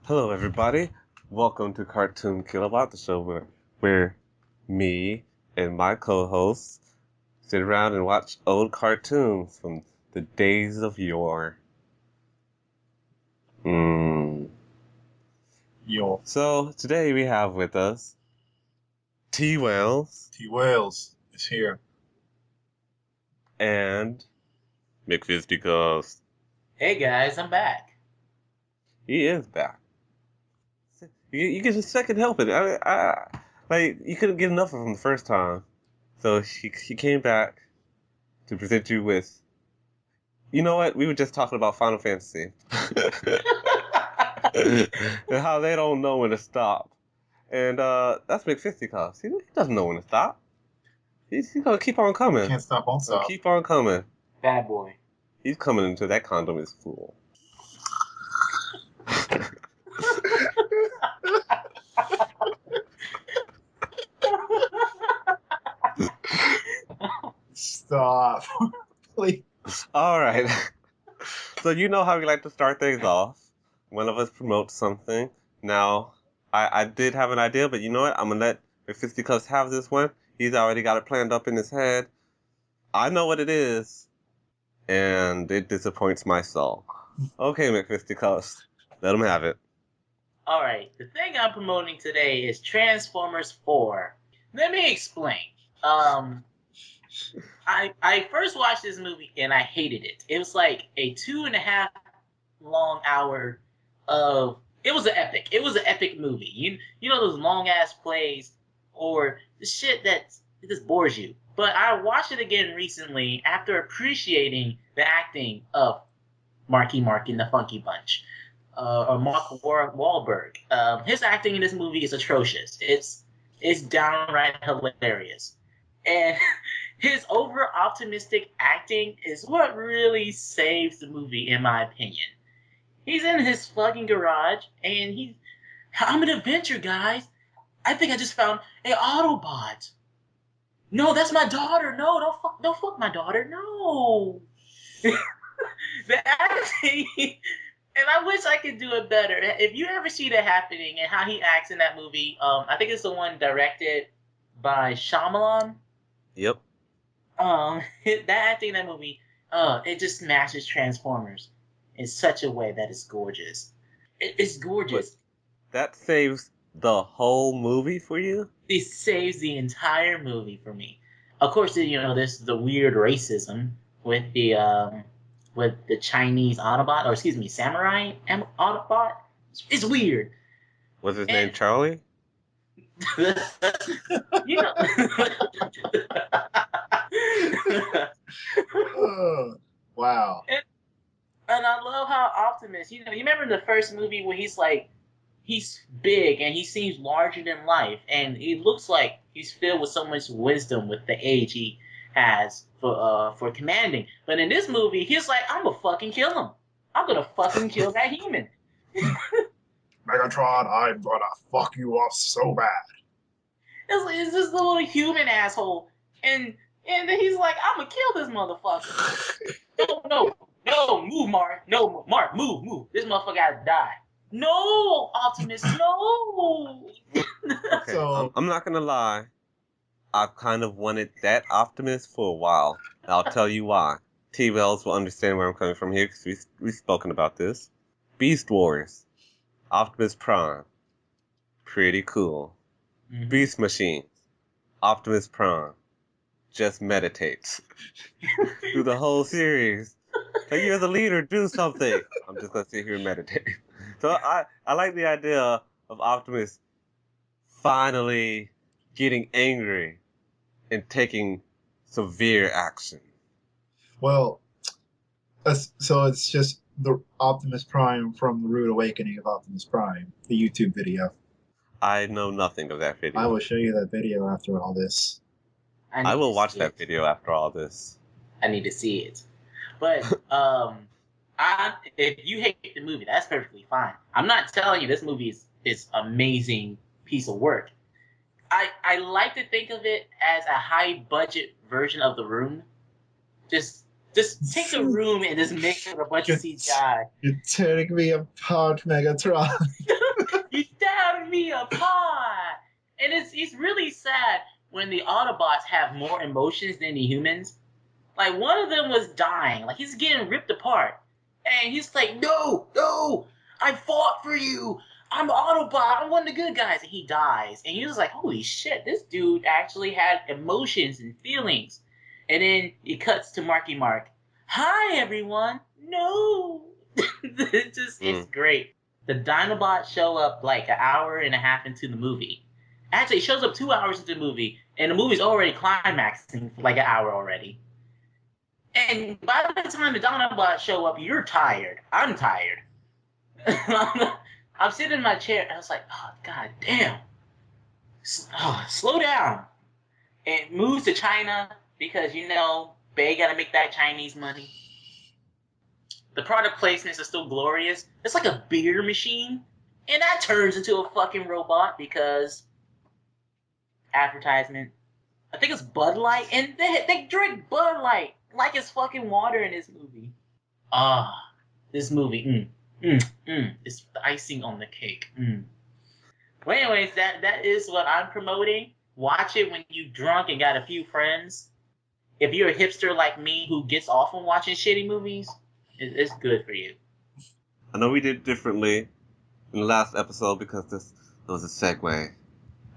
Hello, everybody. Welcome to Cartoon Kilowatt, the show where me and my co-hosts sit around and watch old cartoons from the days of yore. Yo. So, today we have with us T. Wells. T. Wales is here. And McFisticuffs. Hey guys, I'm back. He is back. You get a second helping. Like, you couldn't get enough of him the first time. So he came back to present you with... You know what? We were just talking about Final Fantasy. And how they don't know when to stop. And that's McFisticuffs. He doesn't know when to stop. He's gonna keep on coming. Can't stop, won't stop. Keep on coming. Bad boy. He's coming until that condom is full. Stop. Please. All right. So you know how we like to start things off. One of us promotes something. Now, I did have an idea, but you know what? I'm going to let McFisticuffs have this one. He's already got it planned up in his head. I know what it is, and it disappoints my soul. Okay, McFisticuffs. Let him have it. Alright, the thing I'm promoting today is Transformers 4. Let me explain. I first watched this movie and I hated it. It was like a 2.5 long hour of... It was an epic. It was an epic movie. You know those long ass plays or the shit that just bores you. But I watched it again recently after appreciating the acting of Marky Mark in the Funky Bunch. Or Mark Wahlberg. His acting in this movie is atrocious. It's downright hilarious. And his over-optimistic acting is what really saves the movie, in my opinion. He's in his fucking garage, and I'm an adventure, guys. I think I just found an Autobot. No, that's my daughter. No, don't fuck my daughter. No. The acting, and I wish I could do it better. If you ever see that happening and how he acts in that movie, I think it's the one directed by Shyamalan. Yep. That acting in that movie, it just smashes Transformers in such a way that is gorgeous. It's gorgeous. But that saves the whole movie for you? It saves the entire movie for me. Of course, there's the weird racism with the Chinese Autobot, or excuse me, Samurai Autobot. It's weird. Was his name Charlie? You know. Wow. And I love how Optimus, you remember the first movie where he's big and he seems larger than life, and he looks like he's filled with so much wisdom with the age he has for commanding. But in this movie, he's like, I'm gonna fucking kill him. I'm gonna fucking kill that human. Megatron, I'm gonna fuck you up so bad. It's this little human asshole, and then he's like, I'm gonna kill this motherfucker. No, move, Mark. No, Mark, move. This motherfucker gotta die. No, Optimus, no. Okay, I'm not gonna lie. I've kind of wanted that Optimus for a while. And I'll tell you why. T. Wells will understand where I'm coming from here because we've spoken about this. Beast Wars. Optimus Prime. Pretty cool. Mm-hmm. Beast Machines. Optimus Prime. Just meditates. Through the whole series. Like, you're the leader, do something. I'm just gonna sit here and meditate. So I like the idea of Optimus finally getting angry and taking severe action. Well, so it's just the Optimus Prime from the Rude Awakening of Optimus Prime, the YouTube video. I know nothing of that video. I will show you that video after all this. I will watch that it. video after all this. I need to see it. But if you hate the movie, that's perfectly fine. I'm not telling you this movie is amazing piece of work. I like to think of it as a high budget version of The Room. Just take The Room and just mix it with a bunch of CGI. You're tearing me apart, Megatron. You tearing me apart. And it's really sad when the Autobots have more emotions than the humans. Like, one of them was dying. Like, he's getting ripped apart. And he's like, no, I fought for you. I'm Autobot. I'm one of the good guys. And he dies. And he was like, holy shit, this dude actually had emotions and feelings. And then it cuts to Marky Mark. Hi, everyone. No. It's great. The Dinobots show up like an hour and a half into the movie. Actually, it shows up 2 hours into the movie. And the movie's already climaxing for like an hour already. And by the time the Dinobots show up, you're tired. I'm tired. I'm sitting in my chair, and I was like, oh, god damn. Slow down. It moves to China because, they gotta make that Chinese money. The product placements are still glorious. It's like a beer machine, and that turns into a fucking robot because advertisement. I think it's Bud Light, and they drink Bud Light like it's fucking water in this movie. This movie, it's the icing on the cake. Well, anyways, that is what I'm promoting. Watch it when you drunk and got a few friends. If you're a hipster like me who gets off on watching shitty movies, it's good for you. I know we did differently in the last episode because this was a segue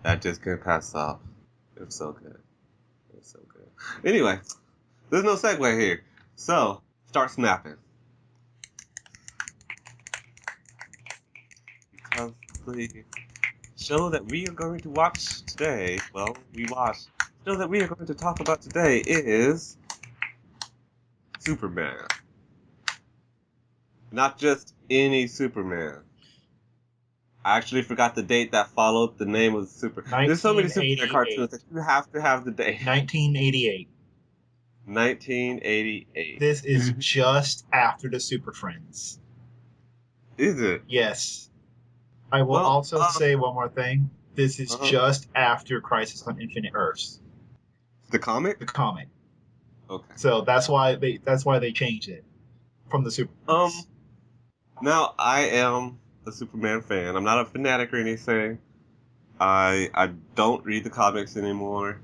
that just couldn't pass off. It was so good. Anyway, there's no segue here. So, start snapping. Because the show that we are going to watch today, the show that we are going to talk about today is Superman. Not just any Superman. I actually forgot the date that followed the name of the Superman. There's so many Superman cartoons that you have to have the date. 1988. 1988. This is just after the Super Friends. Is it? Yes. I will also say one more thing. This is just after Crisis on Infinite Earths. The comic? The comic. Okay. So that's why they changed it from the Super Friends. Now I am a Superman fan. I'm not a fanatic or anything. I don't read the comics anymore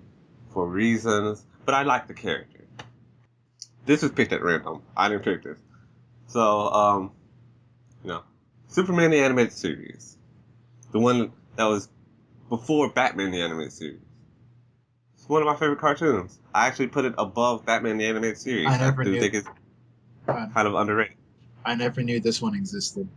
for reasons, but I like the character. This was picked at random. I didn't pick this. So, Superman the Animated Series. The one that was before Batman the Animated Series. It's one of my favorite cartoons. I actually put it above Batman the Animated Series. I never knew. think it's kind of underrated. I never knew this one existed.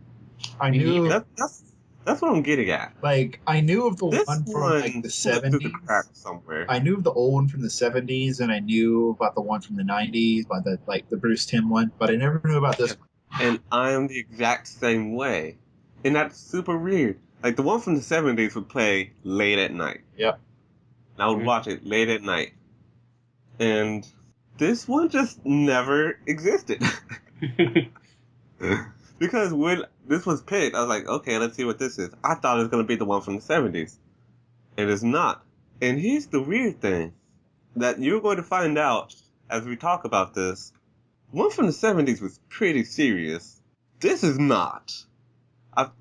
I knew that's what I'm getting at. Like, I knew of the one from like the 70s. Somewhere. I knew of the old one from the 70s, and I knew about the one from the 90s, about the Bruce Timm one, but I never knew about this one. And I am the exact same way. And that's super weird. Like, the one from the 70s would play late at night. Yep. And I would watch it late at night. And this one just never existed. Because when this was picked, I was like, okay, let's see what this is. I thought it was going to be the one from the 70s. And it's not. And here's the weird thing that you're going to find out as we talk about this. The one from the 70s was pretty serious. This is not.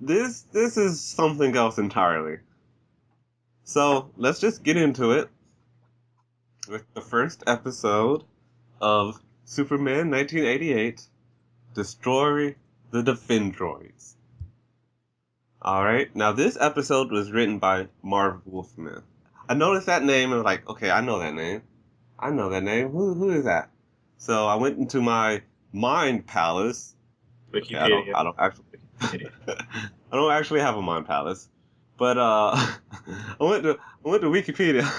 This is something else entirely. So let's just get into it with the first episode of Superman 1988, Destroy the Defendroids. Alright, now this episode was written by Marv Wolfman. I noticed that name and I was like, okay, I know that name. Who is that? So I went into my mind palace. Wikipedia. I don't actually I don't actually have a mind palace. But I went to Wikipedia,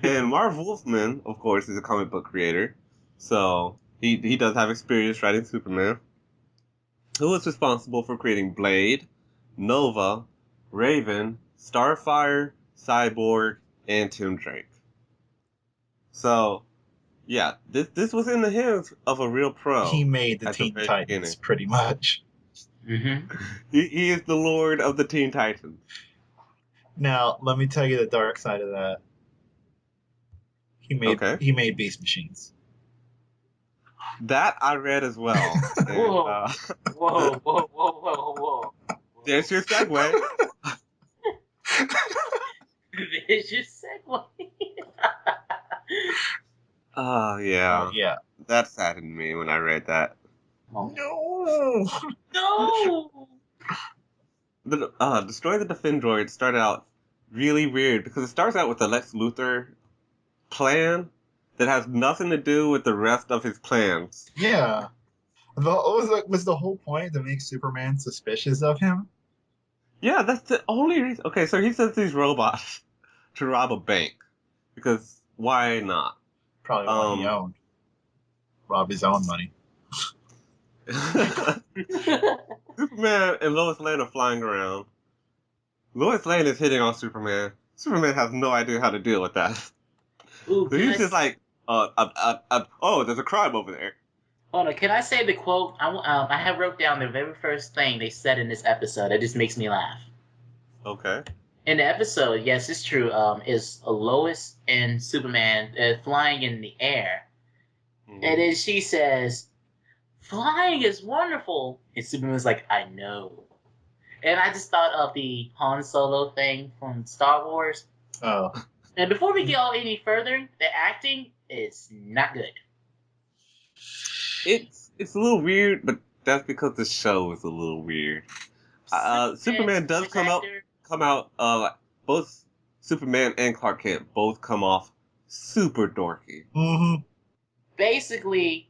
and Marv Wolfman, of course, is a comic book creator, so he does have experience writing Superman. Who was responsible for creating Blade, Nova, Raven, Starfire, Cyborg, and Tim Drake. So, yeah, this was in the hands of a real pro. He made the at the Teen very Titans, beginning. pretty much. He is the lord of the Teen Titans. Now, let me tell you the dark side of that. Okay. He made Beast Machines. That I read as well. And, Whoa. Whoa. there's your segue. There's your segue. Oh, yeah. Yeah. That saddened me when I read that. No! No! The Destroy the Defendroid started out really weird because it starts out with the Lex Luthor plan that has nothing to do with the rest of his plans. Yeah. Was the whole point to make Superman suspicious of him? Yeah, that's the only reason. Okay, so he sends these robots to rob a bank because why not? Probably what he owned. Rob his own money. Superman and Lois Lane are flying around. Lois Lane is hitting on Superman. Superman has no idea how to deal with that. Ooh, So he's just like, oh, there's a crime over there. Hold on, can I say the quote? I have wrote down the very first thing they said in this episode. That just makes me laugh. Okay. In the episode, yes, it's true. Is Lois and Superman flying in the air, and then she says, "Flying is wonderful," and Superman's like, "I know." And I just thought of the Han Solo thing from Star Wars. Oh. And before we go any further, the acting is not good. It's a little weird, but that's because the show is a little weird. Superman does come out. Like both Superman and Clark Kent both come off super dorky. Mm-hmm. Basically,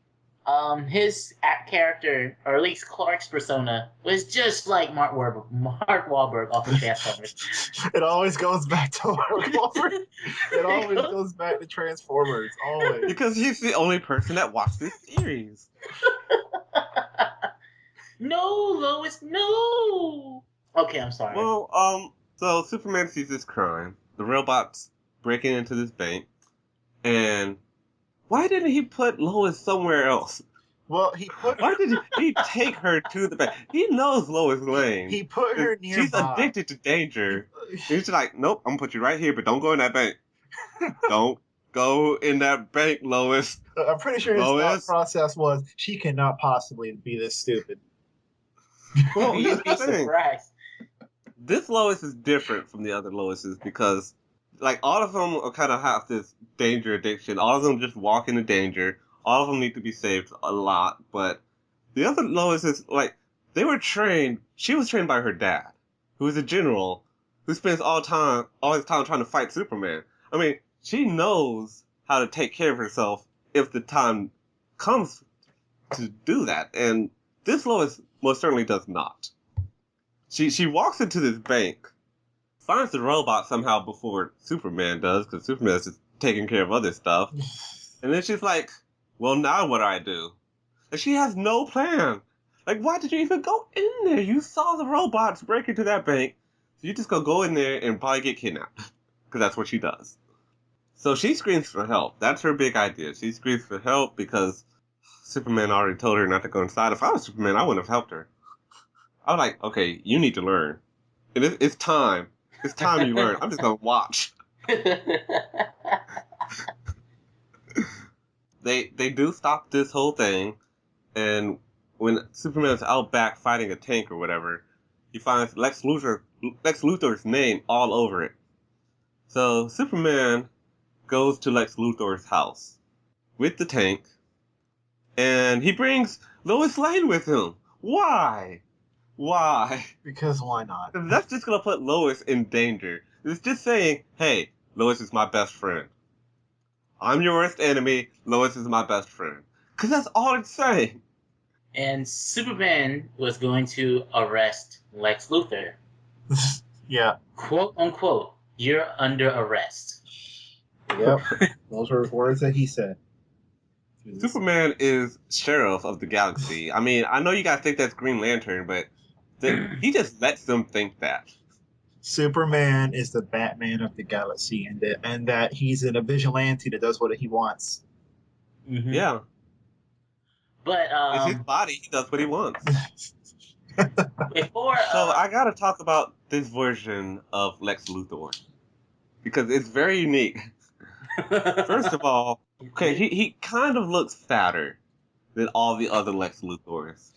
his character, or at least Clark's persona, was just like Mark Wahlberg off of Transformers. It always goes back to Mark Wahlberg. It always goes back to Transformers. Always. Because he's the only person that watched this series. No, Lois, no. Okay, I'm sorry. Well, so Superman sees this crime. The robots breaking into this bank. And why didn't he put Lois somewhere else? Well, he put Why did he take her to the bank? He knows Lois Lane. He put her nearby. She's addicted to danger. He's like, nope, I'm gonna put you right here, but don't go in that bank. Don't go in that bank, Lois. I'm pretty sure his thought process was, she cannot possibly be this stupid. Well, You'd be surprised. This Lois is different from the other Loises because, like, all of them kind of have this danger addiction. All of them just walk into danger. All of them need to be saved a lot. But the other Lois is, like, they were trained. She was trained by her dad, who is a general, who spends all his time trying to fight Superman. I mean, she knows how to take care of herself if the time comes to do that. And this Lois most certainly does not. She walks into this bank, finds the robot somehow before Superman does, because Superman is just taking care of other stuff. And then she's like, well, now what do I do? And she has no plan. Like, why did you even go in there? You saw the robots break into that bank. So you just go in there and probably get kidnapped. Because that's what she does. So she screams for help. That's her big idea. She screams for help because Superman already told her not to go inside. If I was Superman, I wouldn't have helped her. I was like, okay, you need to learn. And it's time. It's time you learn. I'm just going to watch. They do stop this whole thing. And when Superman's out back fighting a tank or whatever, he finds Lex Luthor's name all over it. So Superman goes to Lex Luthor's house with the tank, and he brings Lois Lane with him. Why? Why? Because why not? That's just gonna put Lois in danger. It's just saying, hey, Lois is my best friend. I'm your worst enemy, Lois is my best friend. Because that's all it's saying. And Superman was going to arrest Lex Luthor. Yeah. Quote unquote, you're under arrest. Yep. Those were words that he said. Superman is sheriff of the galaxy. I mean, I know you guys think that's Green Lantern, but he just lets them think that. Superman is the Batman of the galaxy, and that he's a vigilante that does what he wants. Mm-hmm. Yeah, But it's his body. He does what he wants. before So I gotta talk about this version of Lex Luthor because it's very unique. First of all, okay, he kind of looks fatter than all the other Lex Luthors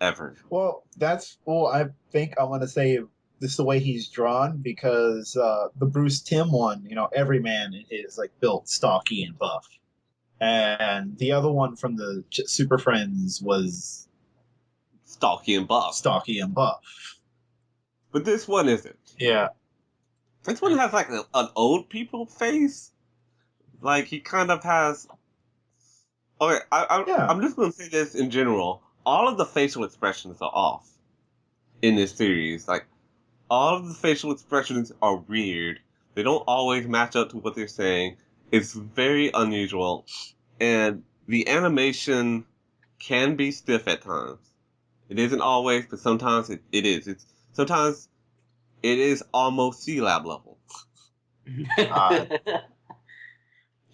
ever. Well, I think I want to say this is the way he's drawn because the Bruce Timm one, every man is like built stocky and buff, and the other one from the Super Friends was Stocky and buff. stocky and buff. But this one isn't. Yeah. This one has like an old people face. Like he kind of has. Okay, Yeah. I'm just gonna say this in general. All of the facial expressions are off in this series. Like all of the facial expressions are weird. They don't always match up to what they're saying. It's very unusual, and the animation can be stiff at times. It isn't always, but sometimes it is. Sometimes it is almost C-Lab level.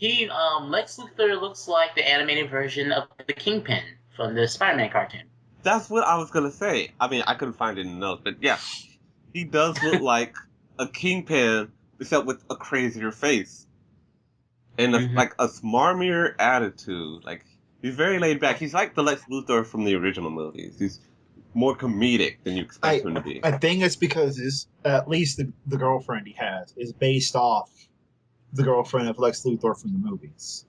Lex Luthor looks like the animated version of the Kingpin from the Spider-Man cartoon. That's what I was gonna say. I mean, I couldn't find it in the notes, but yeah, he does look like a Kingpin, except with a crazier face and like a smarmier attitude. Like he's very laid back. He's like the Lex Luthor from the original movies. He's more comedic than you expect him to be. I think it's because at least the girlfriend he has is based off the girlfriend of Lex Luthor from the movies.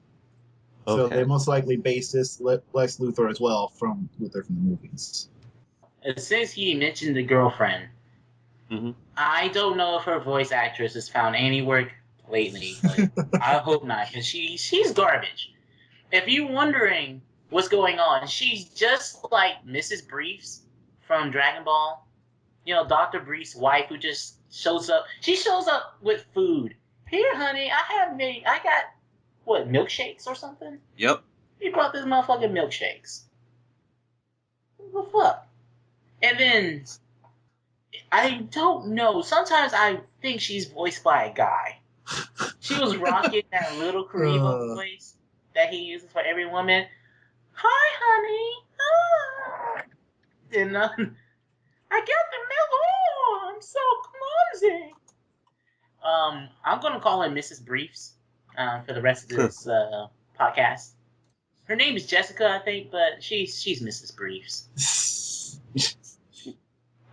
So Okay. they most likely based this Lex Luthor as well from Luthor from the movies. Since he mentioned the girlfriend, I don't know if her voice actress has found any work lately, but I hope not, because she's garbage. If you're wondering what's going on, she's just like Mrs. Briefs from Dragon Ball. Dr. Brief's wife who just shows up. She shows up with food. Here, honey, I got, what, milkshakes or something? Yep. He brought this motherfucking milkshakes. What the fuck? And then, I don't know. Sometimes I think she's voiced by a guy. She was rocking that little Kariba voice that he uses for every woman. Hi, honey. Ah. And I got the milk. Oh, I'm so clumsy. I'm gonna call her Mrs. Briefs for the rest of this podcast. Her name is Jessica, I think, but she's Mrs. Briefs.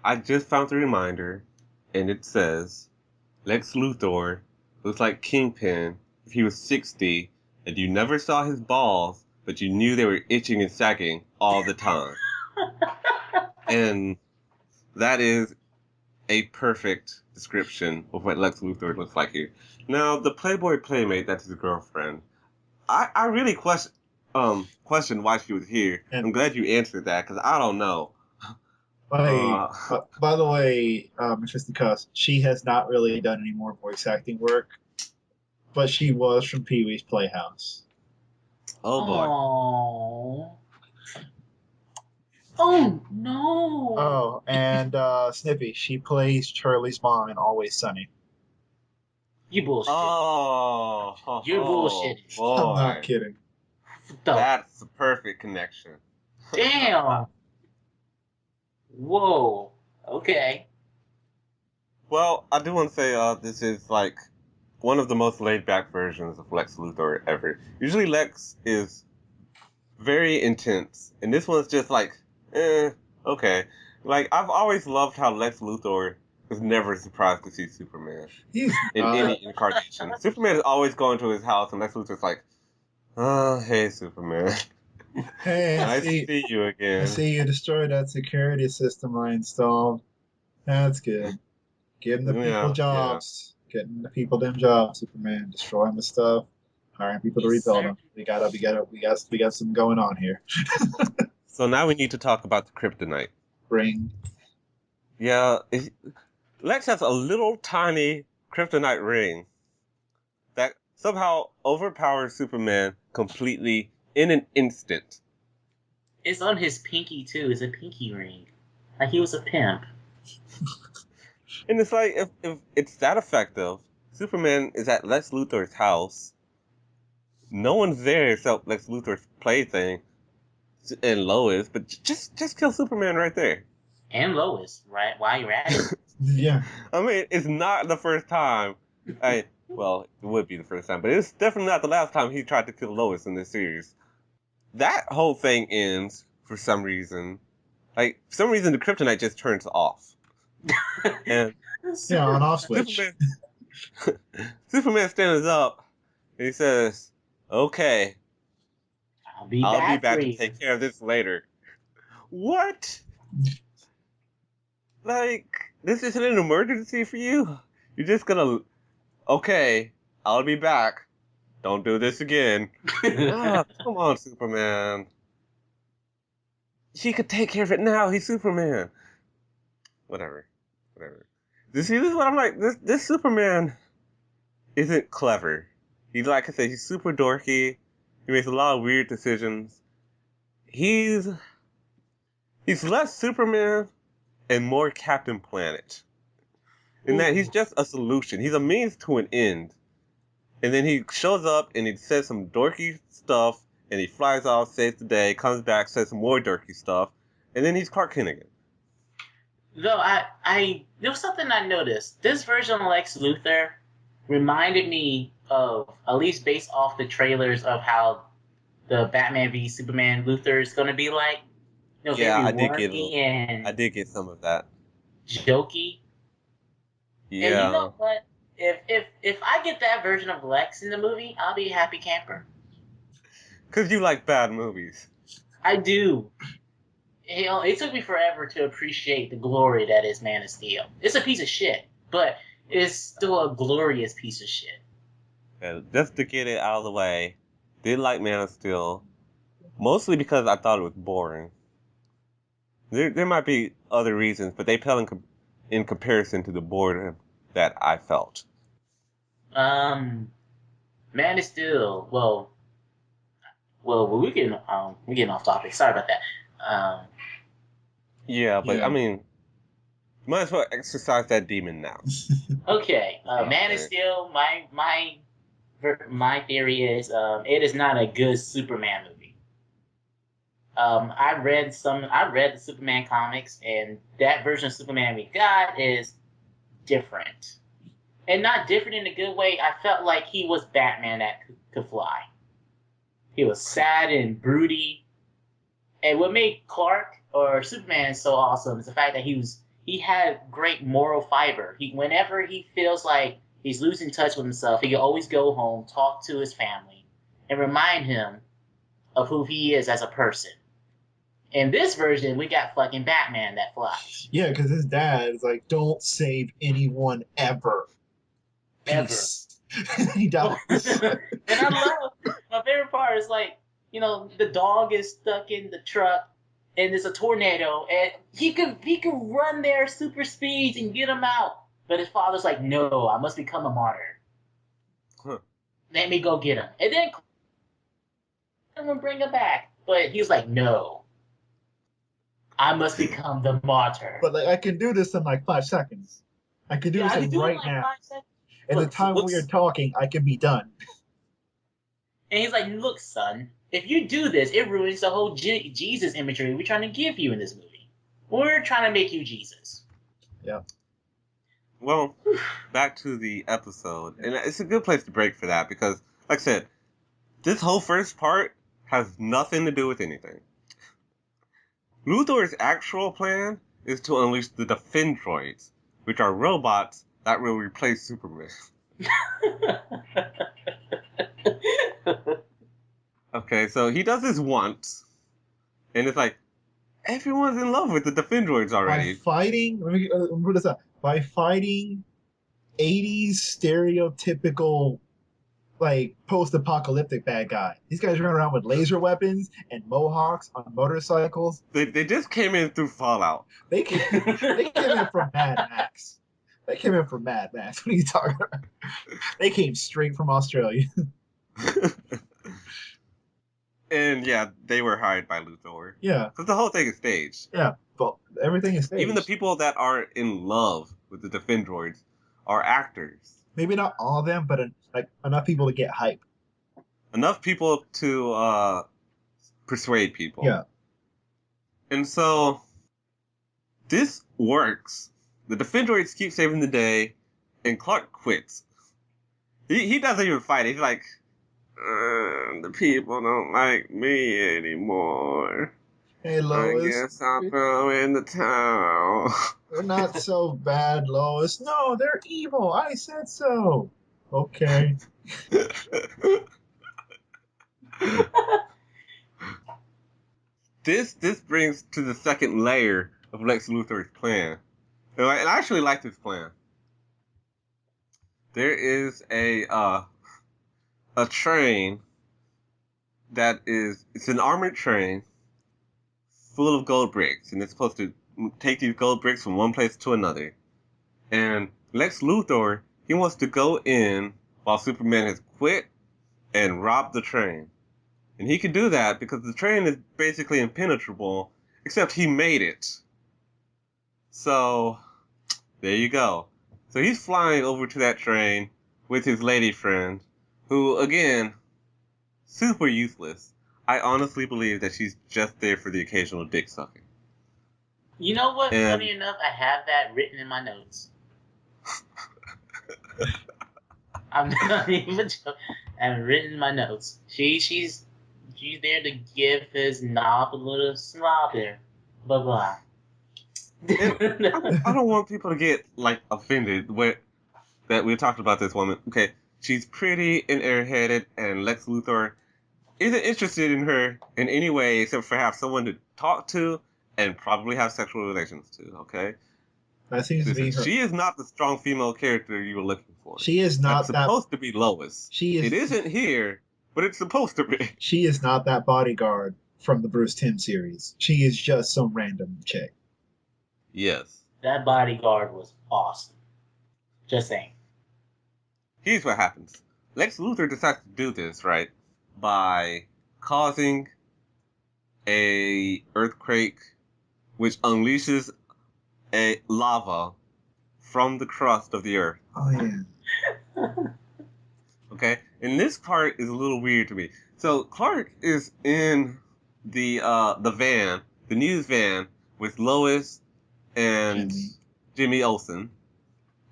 I just found the reminder, and it says Lex Luthor looks like Kingpin if he was 60 and you never saw his balls, but you knew they were itching and sagging all the time. And that is a perfect description of what Lex Luthor looks like here. Now, the Playboy Playmate, that's his girlfriend. I really question why she was here. I'm glad you answered that, because I don't know. By the way, McFisticuffs, she has not really done any more voice acting work, but she was from Pee-wee's Playhouse. Oh, boy. Aww. Oh, no. Oh, and Snippy, she plays Charlie's mom in Always Sunny. You bullshit. Oh. You're bullshit. Boy. I'm not kidding. That's the perfect connection. Damn. Whoa. Okay. Well, I do want to say this is like one of the most laid-back versions of Lex Luthor ever. Usually Lex is very intense, and this one's just like, okay. Like, I've always loved how Lex Luthor was never surprised to see Superman in any incarnation. Superman is always going to his house, and Lex Luthor's like, oh, hey, Superman. Hey, nice to see you again. I see you destroyed that security system I installed. That's good. Getting the people jobs. Yeah. Getting the people them jobs, Superman. Destroying the stuff. Hiring people to rebuild them. We got something going on here. So now we need to talk about the kryptonite. Ring. Yeah, Lex has a little tiny kryptonite ring that somehow overpowers Superman completely in an instant. It's on his pinky too. It's a pinky ring. Like he was a pimp. And it's like, if it's that effective, Superman is at Lex Luthor's house. No one's there except Lex Luthor's plaything and Lois, but just kill Superman right there. And Lois, right? While you're at it. Yeah. I mean, it's not the first time. Well, it would be the first time, but it's definitely not the last time he tried to kill Lois in this series. That whole thing ends for some reason. Like, for some reason, the kryptonite just turns off. And Yeah, on off switch. Superman stands up and he says, "Okay, I'll be I'll be back back for to you." take care of this later." What? Like, this isn't an emergency for you? You're just gonna, okay, I'll be back. Don't do this again. Come on, Superman. She could take care of it now. He's Superman. Whatever. This is what I'm like. This Superman isn't clever. He's, like I said, he's super dorky. He makes a lot of weird decisions. He's less Superman and more Captain Planet. In that he's just a solution. He's a means to an end. And then he shows up and he says some dorky stuff and he flies off, saves the day, comes back, says some more dorky stuff, and then he's Clark Kent again. Though there was something I noticed. This version of Lex Luthor reminded me of, at least based off the trailers, of how the Batman v Superman Luthor is going to be like. You know, Yeah, very wormy and I did get some of that. jokey. Yeah. And you know what? If I get that version of Lex in the movie, I'll be a happy camper. Because you like bad movies. I do. You know, it took me forever to appreciate the glory that is Man of Steel. It's a piece of shit, but it's still a glorious piece of shit. And just to get it out of the way, did like Man of Steel, mostly because I thought it was boring. There might be other reasons, but they pale in comparison to the boredom that I felt. Man of Steel. Well, we're getting off topic. Sorry about that. Yeah, but Yeah. I mean, might as well exercise that demon now. Okay, Man of Steel. My theory is it is not a good Superman movie. I read the Superman comics, and that version of Superman we got is different, and not different in a good way. I felt like he was Batman that could fly. He was sad and broody, and what made Clark or Superman so awesome is the fact that he had great moral fiber. Whenever he feels like he's losing touch with himself, he can always go home, talk to his family, and remind him of who he is as a person. In this version, we got fucking Batman that flies. Yeah, because his dad is like, don't save anyone ever. Ever. Peace. He dies. And I love, my favorite part is like, you know, the dog is stuck in the truck and there's a tornado and he could run there super speeds and get him out. But his father's like, no, I must become a martyr. Huh. Let me go get him. And then someone bring him back. But he was like, no. I must become the martyr. But like, I can do this in like 5 seconds. I can do I this can do it right in like now. 5 seconds. And the Look, time we are talking, I can be done. And he's like, look, son, if you do this, it ruins the whole Jesus imagery we're trying to give you in this movie. We're trying to make you Jesus. Yeah. Well, back to the episode. And it's a good place to break for that because, like I said, this whole first part has nothing to do with anything. Luthor's actual plan is to unleash the Defendroids, which are robots that will replace Superman. Okay, so he does this once, and it's like, everyone's in love with the Defendroids already. Let me put this up. By fighting 80s stereotypical, like, post-apocalyptic bad guy. These guys run around with laser weapons and mohawks on motorcycles. They just came in through Fallout. They came in from Mad Max. They came in from Mad Max. What are you talking about? They came straight from Australia. And yeah, they were hired by Luthor. Yeah, Because the whole thing is staged. yeah, but everything is Even the staged. people that are in love with the Defendroids are actors. Maybe not all of them, but like enough people to get hype. Enough people to persuade people. Yeah, And so this works. The Defendroids keep saving the day, and Clark quits. He doesn't even fight. He's like, the people don't like me anymore. hey I Lois, guess I'll throw in the towel. they're not so bad, Lois. No, they're evil. I said so. Okay. This brings to the second layer of Lex Luthor's plan. And I actually like this plan. There is a train that it's an armored train full of gold bricks, and it's supposed to take these gold bricks from one place to another. And Lex Luthor, he wants to go in while Superman has quit and rob the train. And he can do that because the train is basically impenetrable, except he made it. So, there you go. So he's flying over to that train with his lady friend, who, again, super useless. I honestly believe that she's just there for the occasional dick sucking. You know what? And Funny enough, I have that written in my notes. I'm not even joking. I have it written in my notes. She's there to give his knob a little slob there. Blah blah. I don't want people to get like offended that we talked about this woman. Okay, she's pretty and airheaded, and Lex Luthor isn't interested in her in any way except for have someone to talk to and probably have sexual relations to. Okay, That seems to be her. she is not the strong female character you were looking for. She is That's not that. supposed to be Lois. She is. It isn't here, but it's supposed to be. She is not that bodyguard from the Bruce Timm series. She is just some random chick. Yes. That bodyguard was awesome. Just saying. Here's what happens. Lex Luthor decides to do this, right, by causing a earthquake which unleashes a lava from the crust of the earth. Oh yeah. Okay? And this part is a little weird to me. So Clark is in the van, the news van, with Lois and Jimmy Olsen.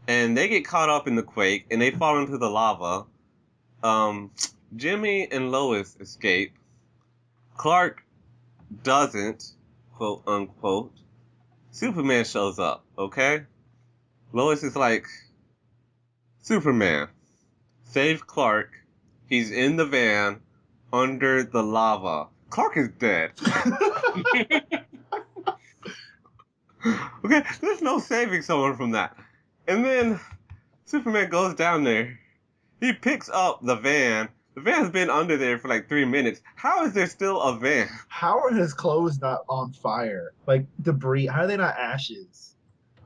And they get caught up in the quake and they fall into the lava. Jimmy and Lois escape. Clark doesn't, quote unquote. Superman shows up, okay? Lois is like, Superman, save Clark. He's in the van under the lava. Clark is dead. Okay, there's no saving someone from that. And then Superman goes down there. He picks up the van. The van's been under there for like 3 minutes. How is there still a van? How are his clothes not on fire? Like debris. How are they not ashes?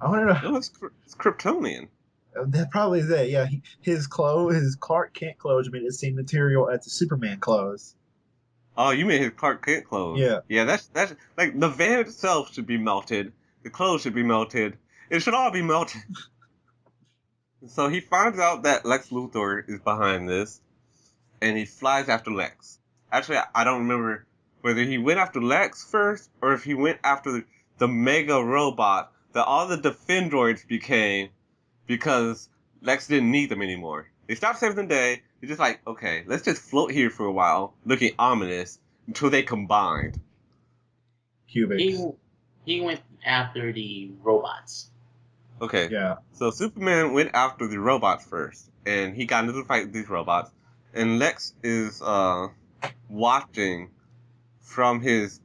I want to know. No, it's Kryptonian. That probably is it. Yeah, his clothes, his Clark Kent clothes, made the same material as the Superman clothes. Oh, you mean his Clark Kent clothes? Yeah. Yeah, that's like the van itself should be melted. The clothes should be melted. It should all be melted. So he finds out that Lex Luthor is behind this, and he flies after Lex. Actually, I don't remember whether he went after Lex first or if he went after the mega robot that all the Defendroids became because Lex didn't need them anymore. They stopped saving the day. They're just like, okay, let's just float here for a while, looking ominous, until they combined. Cubics. He went after the robots. Okay. Yeah. So Superman went after the robots first, and he got into the fight with these robots. And Lex is watching from his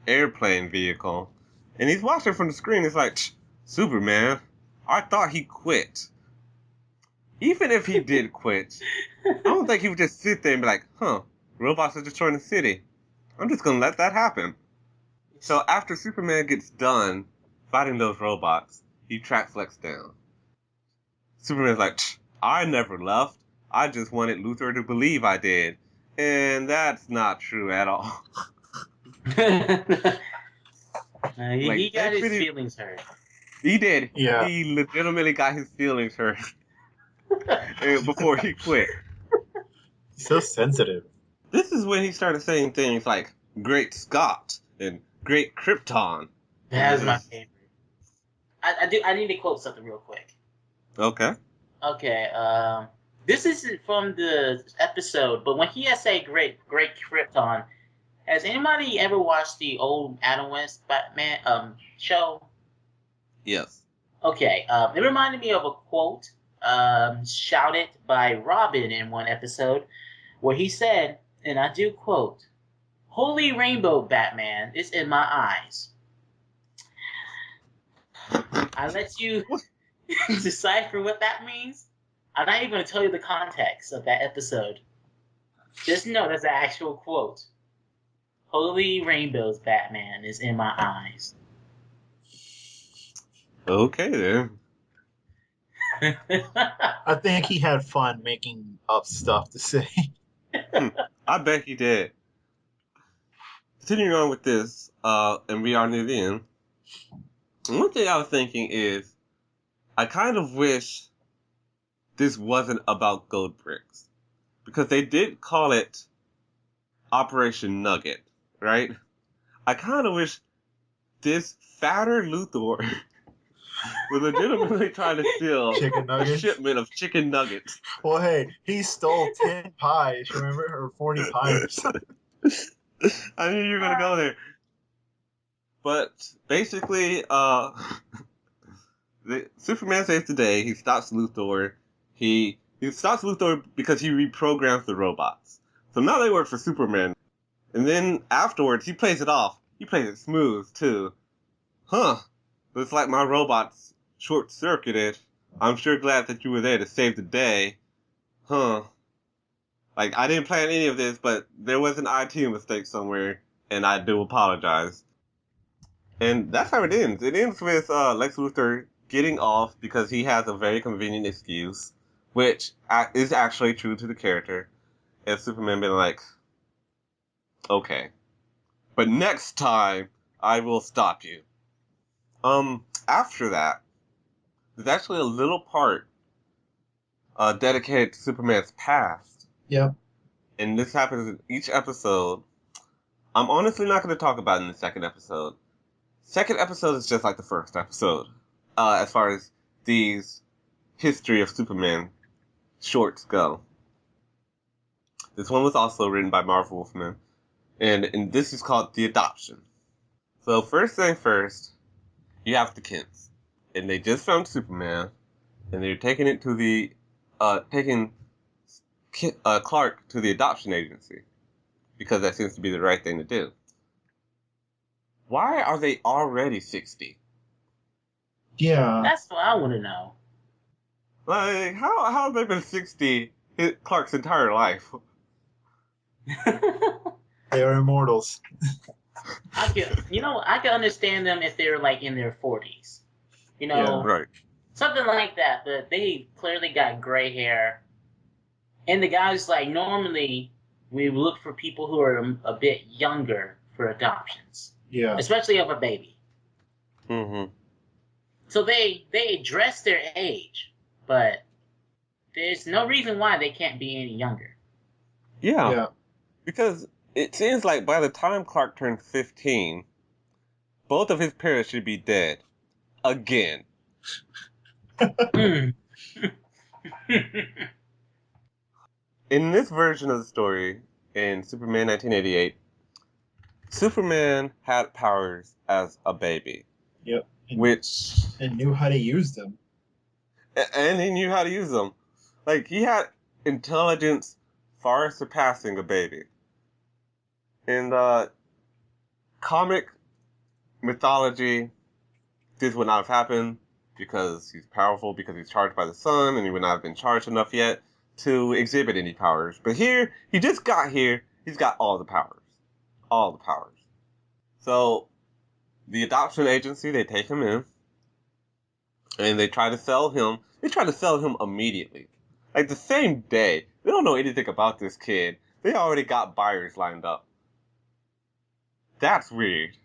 airplane vehicle, and he's watching from the screen. It's like, Superman, I thought he quit. Even if he did quit, I don't think he would just sit there and be like, robots are destroying the city. I'm just gonna let that happen. So after Superman gets done fighting those robots, he tracks Lex down. Superman's like, I never left. I just wanted Luthor to believe I did. And that's not true at all. He Like, they got his pretty... feelings hurt. He did. Yeah. He legitimately got his feelings hurt before he quit. He's so sensitive. This is when he started saying things like Great Scott and Great Krypton. That's my favorite. I need to quote something real quick. Okay. Okay, this isn't from the episode, but when he has say great Krypton, has anybody ever watched the old Adam West Batman show? Yes. Okay, it reminded me of a quote shouted by Robin in one episode, where he said, and I do quote, "Holy Rainbow Batman is in my eyes." I let you decipher what that means. I'm not even going to tell you the context of that episode. Just know that's an actual quote. Holy Rainbow's Batman is in my eyes. Okay, then. I think he had fun making up stuff to say. I bet he did. Continuing on with this, and we are near the end. One thing I was thinking is, I kind of wish this wasn't about gold bricks. Because they did call it Operation Nugget, right? I kind of wish this fatter Luthor was legitimately trying to steal Chicken a nuggets. shipment of chicken nuggets. Well, hey, he stole 10 pies, remember? Or 40 pies or something. I knew you were going to go there. But basically, Superman saves the day. He stops Luthor. He stops Luthor because he reprograms the robots. So now they work for Superman. And then afterwards, he plays it off. He plays it smooth, too. Huh. Looks like my robots short-circuited. I'm sure glad that you were there to save the day. Huh. Like, I didn't plan any of this, but there was an IT mistake somewhere, and I do apologize. And that's how it ends. It ends with Lex Luthor getting off because he has a very convenient excuse, which is actually true to the character. And Superman being like, okay. But next time, I will stop you. After that, there's actually a little part dedicated to Superman's past. Yep. And this happens in each episode. I'm honestly not going to talk about it in the second episode. Second episode is just like the first episode. As far as these history of Superman shorts go. This one was also written by Marv Wolfman. And this is called The Adoption. So first thing first, you have the Kents. And they just found Superman. And they're taking it to the, Clark to the adoption agency. Because that seems to be the right thing to do. Why are they already 60? Yeah. That's what I want to know. Like, how have they been 60 Clark's entire life? They are immortals. I can understand them if they're like in their 40s. Yeah. Right. Something like that, but they clearly got gray hair. And the guy's like, normally we look for people who are a bit younger for adoptions. Yeah. Especially of a baby. Mm-hmm. So they address their age, but there's no reason why they can't be any younger. Yeah. Because it seems like by the time Clark turns 15, both of his parents should be dead. Again. In this version of the story, in Superman 1988, Superman had powers as a baby. Yep. And knew how to use them. And he knew how to use them. Like, he had intelligence far surpassing a baby. In comic mythology, this would not have happened because he's powerful, because he's charged by the sun, and he would not have been charged enough yet to exhibit any powers. But here, he just got here, he's got all the powers. All the powers. So, the adoption agency, they take him in, and they try to sell him. They try to sell him immediately. Like the same day. They don't know anything about this kid. They already got buyers lined up. That's weird.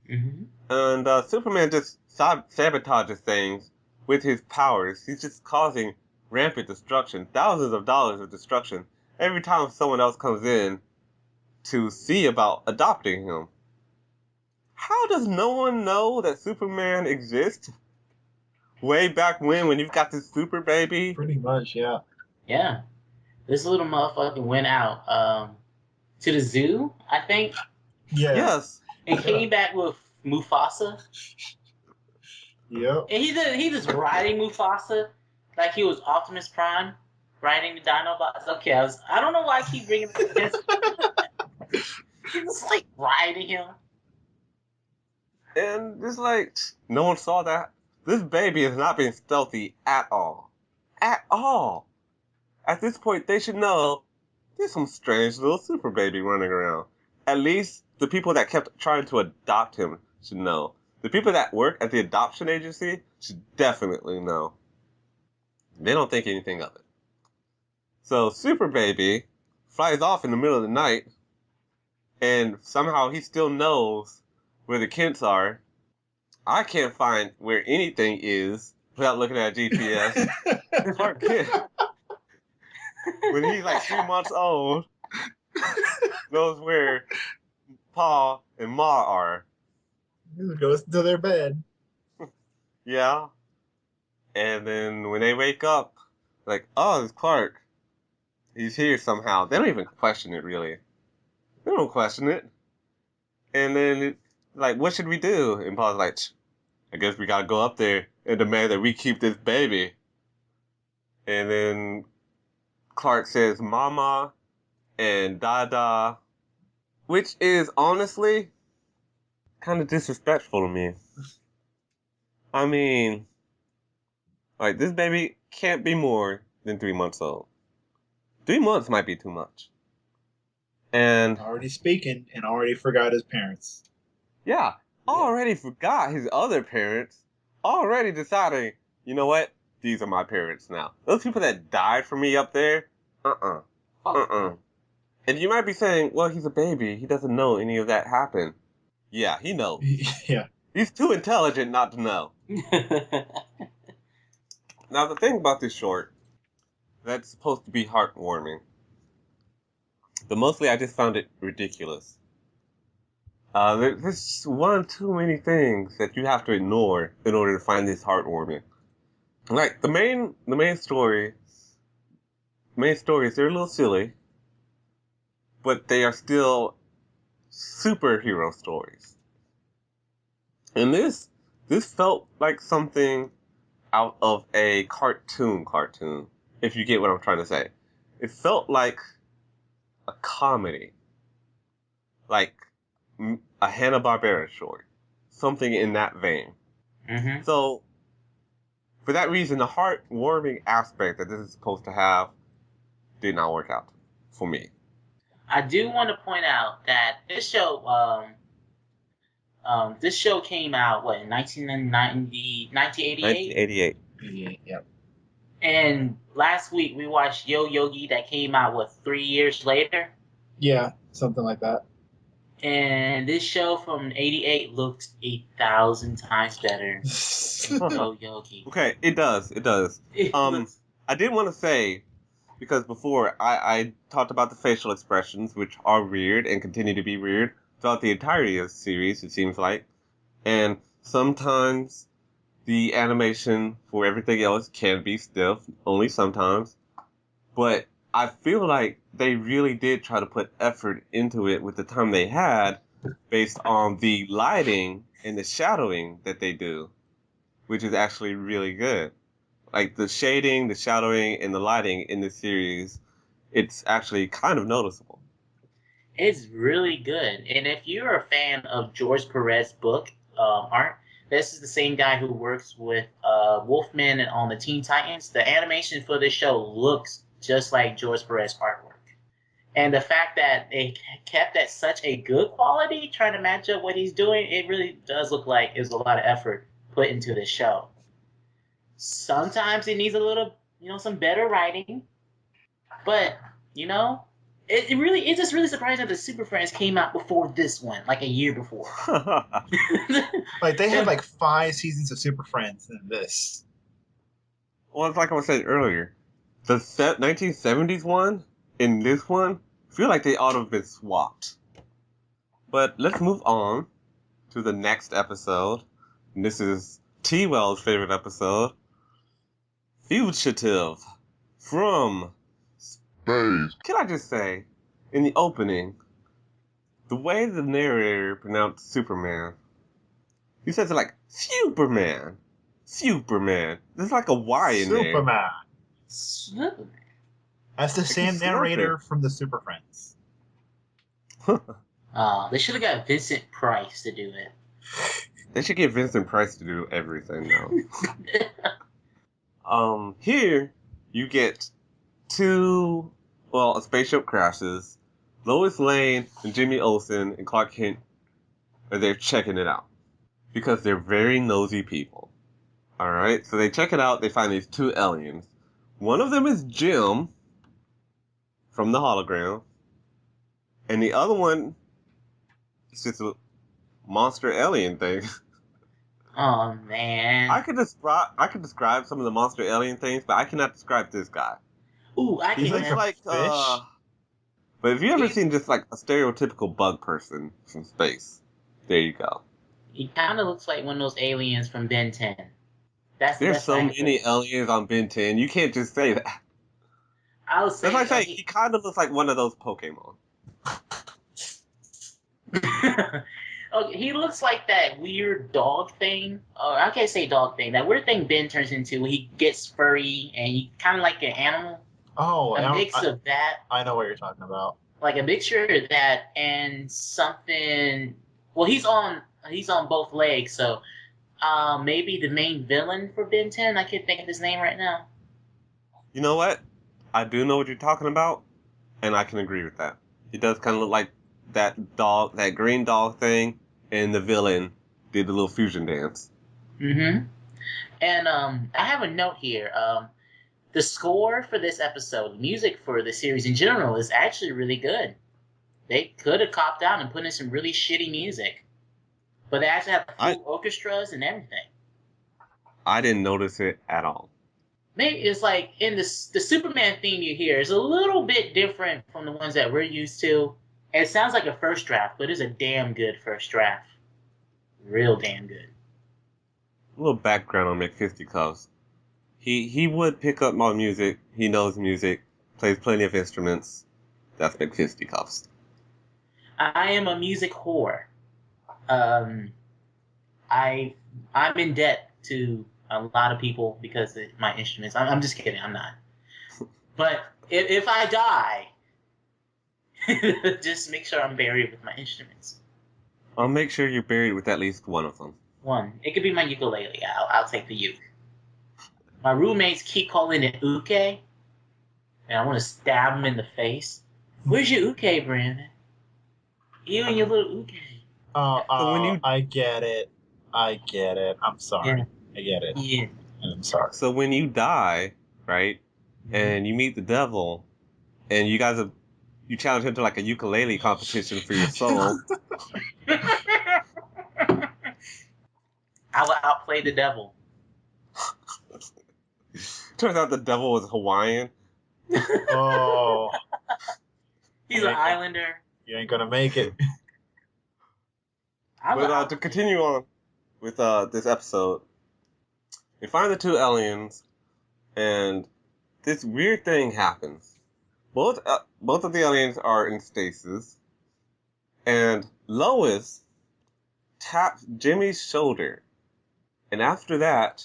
Mm-hmm. And Superman just sabotages things with his powers. He's just causing rampant destruction, thousands of dollars of destruction, every time someone else comes in to see about adopting him. How does no one know that Superman exists? Way back when you've got this super baby? Pretty much, yeah. Yeah. This little motherfucker went out to the zoo, I think, Yeah. Yes. and came back with Mufasa. Yep. And he just riding Mufasa like he was Optimus Prime riding the Dinobots. Okay, I don't know why I keep bringing this. He's just like riding him. And it's like, no one saw that. This baby is not being stealthy at all. At all. At this point, they should know there's some strange little super baby running around. At least the people that kept trying to adopt him should know. The people that work at the adoption agency should definitely know. They don't think anything of it. So Super Baby flies off in the middle of the night, and somehow he still knows where the Kents are. I can't find where anything is without looking at GPS. Clark Kent, when he's like 3 months old, knows where Pa and Ma are. Goes to their bed. Yeah. And then when they wake up, like, oh, it's Clark. He's here somehow. They don't even question it, really. They don't question it. And then, like, what should we do? And Pa's like, I guess we gotta go up there and demand that we keep this baby. And then Clark says Mama and Dada, which is honestly kind of disrespectful to me. I mean, like, this baby can't be more than 3 months old. 3 months might be too much. And Already speaking and already forgot his parents. yeah, already forgot his other parents. Already deciding, you know what? These are my parents now. Those people that died for me up there, And you might be saying, well, he's a baby. He doesn't know any of that happened. Yeah, he knows. Yeah. He's too intelligent not to know. Now, the thing about this short, that's supposed to be heartwarming. But mostly I just found it ridiculous. There's one too many things that you have to ignore in order to find this heartwarming. Like, the main stories, they're a little silly, but they are still superhero stories. And this felt like something out of a cartoon, if you get what I'm trying to say. It felt like a comedy. Like a Hanna-Barbera short. Something in that vein. Mm-hmm. So, for that reason, the heartwarming aspect that this is supposed to have did not work out for me. I do want to point out that this show came out, what, in 1988? 1988. Yep. And last week we watched Yo Yogi that came out, what, 3 years later? Yeah, something like that. And this show from 88 looked 1,000 times better than Yo Yogi. Okay, it does. I did want to say, because before I talked about the facial expressions, which are weird and continue to be weird throughout the entirety of the series, it seems like. And sometimes the animation for everything else can be stiff, only sometimes. But I feel like they really did try to put effort into it with the time they had, based on the lighting and the shadowing that they do, which is actually really good. Like the shading, the shadowing, and the lighting in this series, it's actually kind of noticeable. It's really good. And if you're a fan of George Perez's book, art, this is the same guy who works with Wolfman on the Teen Titans. The animation for this show looks just like George Perez's artwork. And the fact that they kept at such a good quality, trying to match up what he's doing, it really does look like there's a lot of effort put into this show. Sometimes it needs a little, some better writing. But, it's just really surprising that the Super Friends came out before this one, like a year before. Like they had like 5 seasons of Super Friends in this. Well, it's like I was saying earlier. The 1970s one and this one feel like they ought to have been swapped. But let's move on to the next episode. And this is T-Well's favorite episode. Fugitive from Space. Can I just say, in the opening, the way the narrator pronounced Superman, he says it like Superman. Superman. There's like a Y in there. Superman. Superman. That's the same narrator from the Super Friends. They should have got Vincent Price to do it. They should get Vincent Price to do everything now. Here you get a spaceship crashes. Lois Lane and Jimmy Olsen and Clark Kent are there checking it out because they're very nosy people. All right, so they check it out. They find these 2 aliens. One of them is Jim from the hologram, and the other one is just a monster alien thing. Oh man! I could describe some of the monster alien things, but I cannot describe this guy. Ooh, I He's can. like a fish. But if you ever seen just like a stereotypical bug person from space, there you go. He kind of looks like one of those aliens from Ben 10. There's so many aliens on Ben 10. You can't just say that. I was saying. That's like saying he kind of looks like one of those Pokemon. Okay, he looks like that weird dog thing. Or I can't say dog thing. That weird thing Ben turns into when he gets furry and he kind of like an animal. Oh, a mix of that. I know what you're talking about. Like a mixture of that and something. Well, he's on both legs, so maybe the main villain for Ben 10. I can't think of his name right now. You know what? I do know what you're talking about, and I can agree with that. He does kind of look like that dog, that green dog thing, and the villain did the little fusion dance. Mm-hmm. And I have a note here. The score for this episode, music for the series in general, is actually really good. They could have copped out and put in some really shitty music. But they actually have full orchestras and everything. I didn't notice it at all. Maybe it's like in the Superman theme you hear is a little bit different from the ones that we're used to. And it sounds like a first draft, but it's a damn good first draft. Real damn good. A little background on McFisticuffs. He would pick up my music. He knows music. Plays plenty of instruments. That's McFisticuffs. I am a music whore. I'm in debt to a lot of people because of my instruments. I'm just kidding. I'm not. But if I die, just make sure I'm buried with my instruments. I'll make sure you're buried with at least one of them. One. It could be my ukulele. I'll take the uke. My roommates keep calling it uke, and I want to stab them in the face. Where's your uke, Brandon? You and your little uke. I get it. I'm sorry. Yeah. I get it. Yeah. I'm sorry. So when you die, right, and you meet the devil, and you challenge him to like a ukulele competition for your soul. I will outplay the devil. Turns out the devil was Hawaiian. Oh. He's an islander. You ain't gonna make it. But to continue on with this episode, they find the 2 aliens, and this weird thing happens. Both of the aliens are in stasis, and Lois taps Jimmy's shoulder, and after that,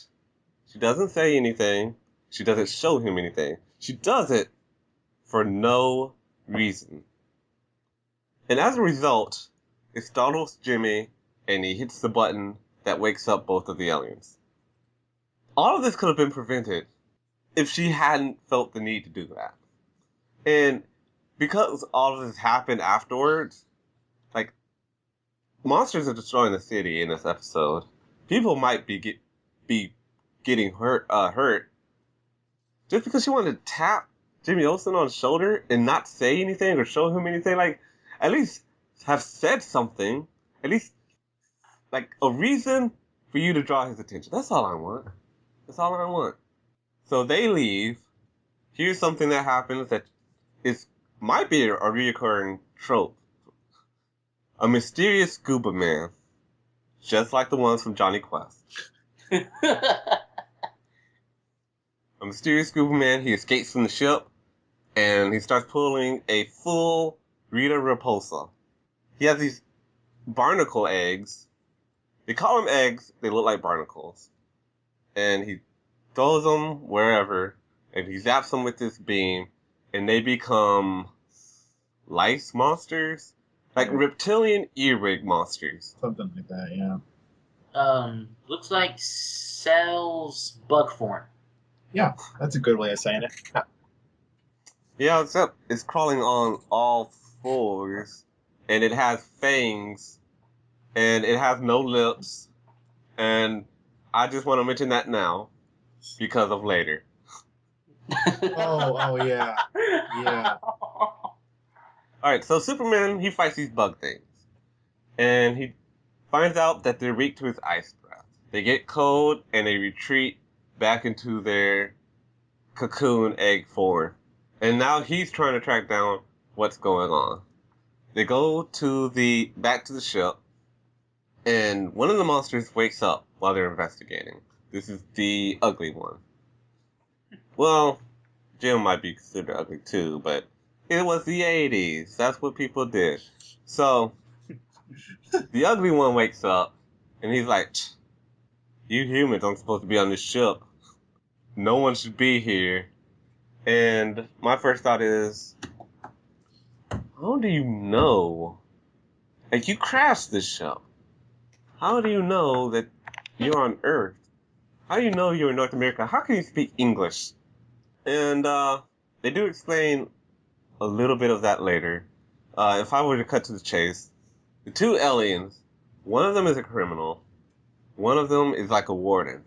she doesn't say anything. She doesn't show him anything. She does it for no reason. And as a result, it startles Jimmy, and he hits the button that wakes up both of the aliens. All of this could have been prevented if she hadn't felt the need to do that. And because all of this happened afterwards, like, monsters are destroying the city in this episode. People might be getting hurt, just because she wanted to tap Jimmy Olsen on the shoulder and not say anything or show him anything, like, at least have said something, at least, like, a reason for you to draw his attention. That's all I want. That's all I want. So they leave. Here's something that happens that might be a reoccurring trope. A mysterious scuba man, just like the ones from Johnny Quest. A mysterious scuba man, he escapes from the ship, and he starts pulling a full Rita Repulsa. He has these barnacle eggs. They call them eggs, they look like barnacles. And he throws them wherever, and he zaps them with this beam, and they become lice monsters? Like reptilian earwig monsters. Something like that, yeah. Looks like cells bug form. Yeah, that's a good way of saying it. Yeah, except it's crawling on all fours, and it has fangs, and it has no lips, and I just want to mention that now, because of later. Oh, yeah. Yeah. Alright, so Superman, he fights these bug things, and he finds out that they're weak to his ice breath. They get cold, and they retreat back into their cocoon egg form. And now he's trying to track down what's going on. They go back to the ship, and one of the monsters wakes up while they're investigating. This is the ugly one. Well, Jim might be considered ugly too, but it was the 80s. That's what people did. So, the ugly one wakes up, and he's like, you humans aren't supposed to be on this ship. No one should be here. And my first thought is, how do you know? Like, you crashed this ship. How do you know that you're on Earth? How do you know you're in North America? How can you speak English? And they do explain a little bit of that later. If I were to cut to the chase, the two aliens, one of them is a criminal, one of them is like a warden.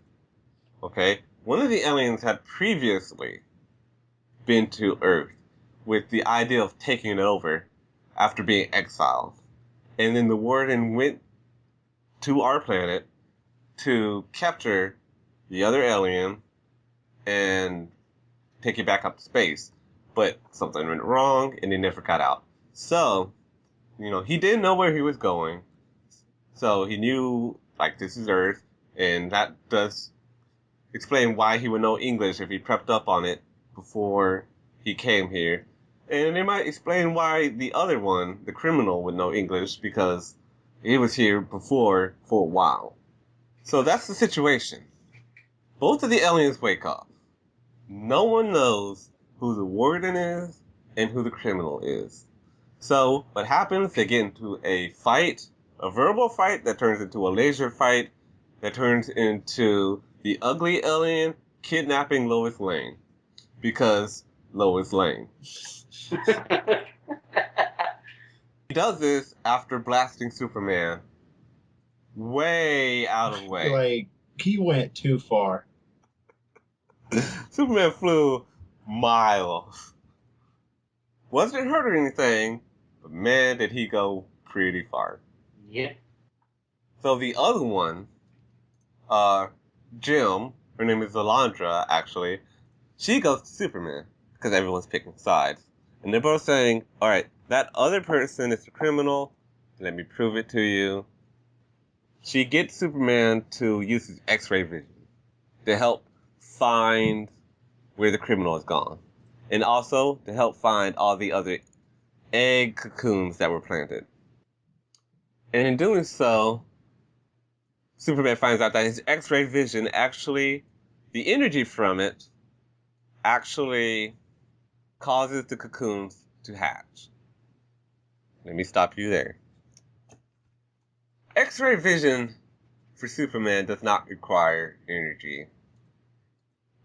Okay? One of the aliens had previously been to Earth with the idea of taking it over after being exiled. And then the warden went to our planet to capture the other alien and take it back up to space. But something went wrong and they never got out. So, he didn't know where he was going. So he knew, like, this is Earth, and that does explain why he would know English if he prepped up on it before he came here. And it might explain why the other one, the criminal, would know English, because he was here before for a while. So that's the situation. Both of the aliens wake up. No one knows who the warden is and who the criminal is. So what happens, they get into a fight, a verbal fight that turns into a laser fight that turns into the ugly alien kidnapping Lois Lane. Because Lois Lane. He does this after blasting Superman way out of way. Like, he went too far. Superman flew miles. Wasn't hurt or anything, but man, did he go pretty far. Yeah. So the other one, Jim, her name is Alondra, actually, she goes to Superman, because everyone's picking sides. And they're both saying, alright, that other person is the criminal, let me prove it to you. She gets Superman to use his X-ray vision to help find where the criminal is gone. And also to help find all the other egg cocoons that were planted. And in doing so, Superman finds out that his X-ray vision actually, the energy from it, actually causes the cocoons to hatch. Let me stop you there. X-ray vision for Superman does not require energy.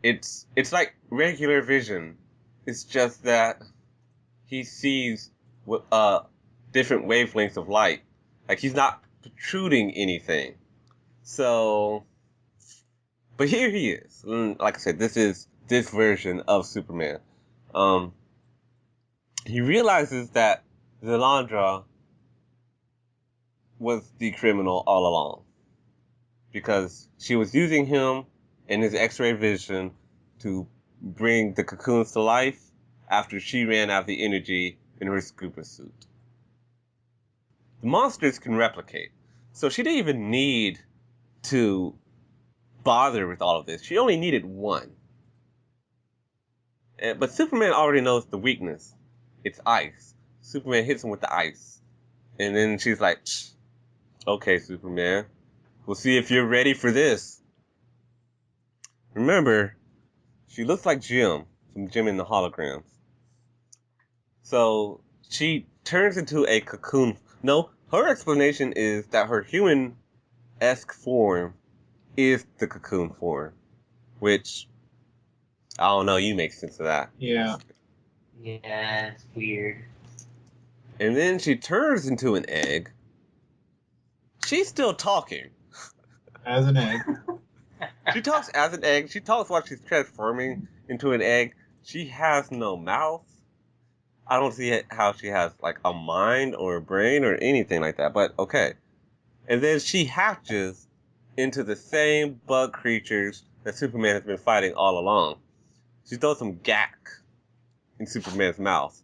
It's like regular vision. It's just that he sees different wavelengths of light. Like, he's not protruding anything. So But here he is. Like I said, this is this version of Superman. He realizes that Zelandra was the criminal all along because she was using him and his X-ray vision to bring the cocoons to life after she ran out of the energy in her scuba suit. The monsters can replicate, so she didn't even need to bother with all of this. She only needed one. But Superman already knows the weakness. It's ice. Superman hits him with the ice. And then she's like, okay, Superman, we'll see if you're ready for this. Remember, she looks like Jim from Jim and the Holograms. So she turns into a cocoon. No, her explanation is that her human-esque form is the cocoon form, which, I don't know, you make sense of that. Yeah. Yeah, it's weird. And then she turns into an egg. She's still talking. As an egg. She talks as an egg. She talks while she's transforming into an egg. She has no mouth. I don't see how she has, like, a mind or a brain or anything like that, but okay. And then she hatches into the same bug creatures that Superman has been fighting all along. She throws some gack in Superman's mouth.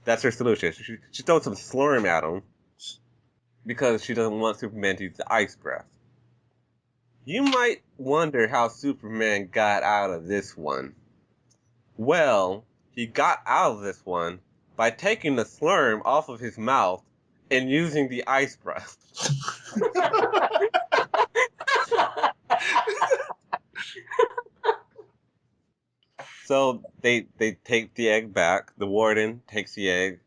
That's her solution. She throws some slurm at him because she doesn't want Superman to use the ice breath. You might wonder how Superman got out of this one. Well, he got out of this one by taking the slurm off of his mouth and using the ice breath. So they take the egg back. The warden takes the egg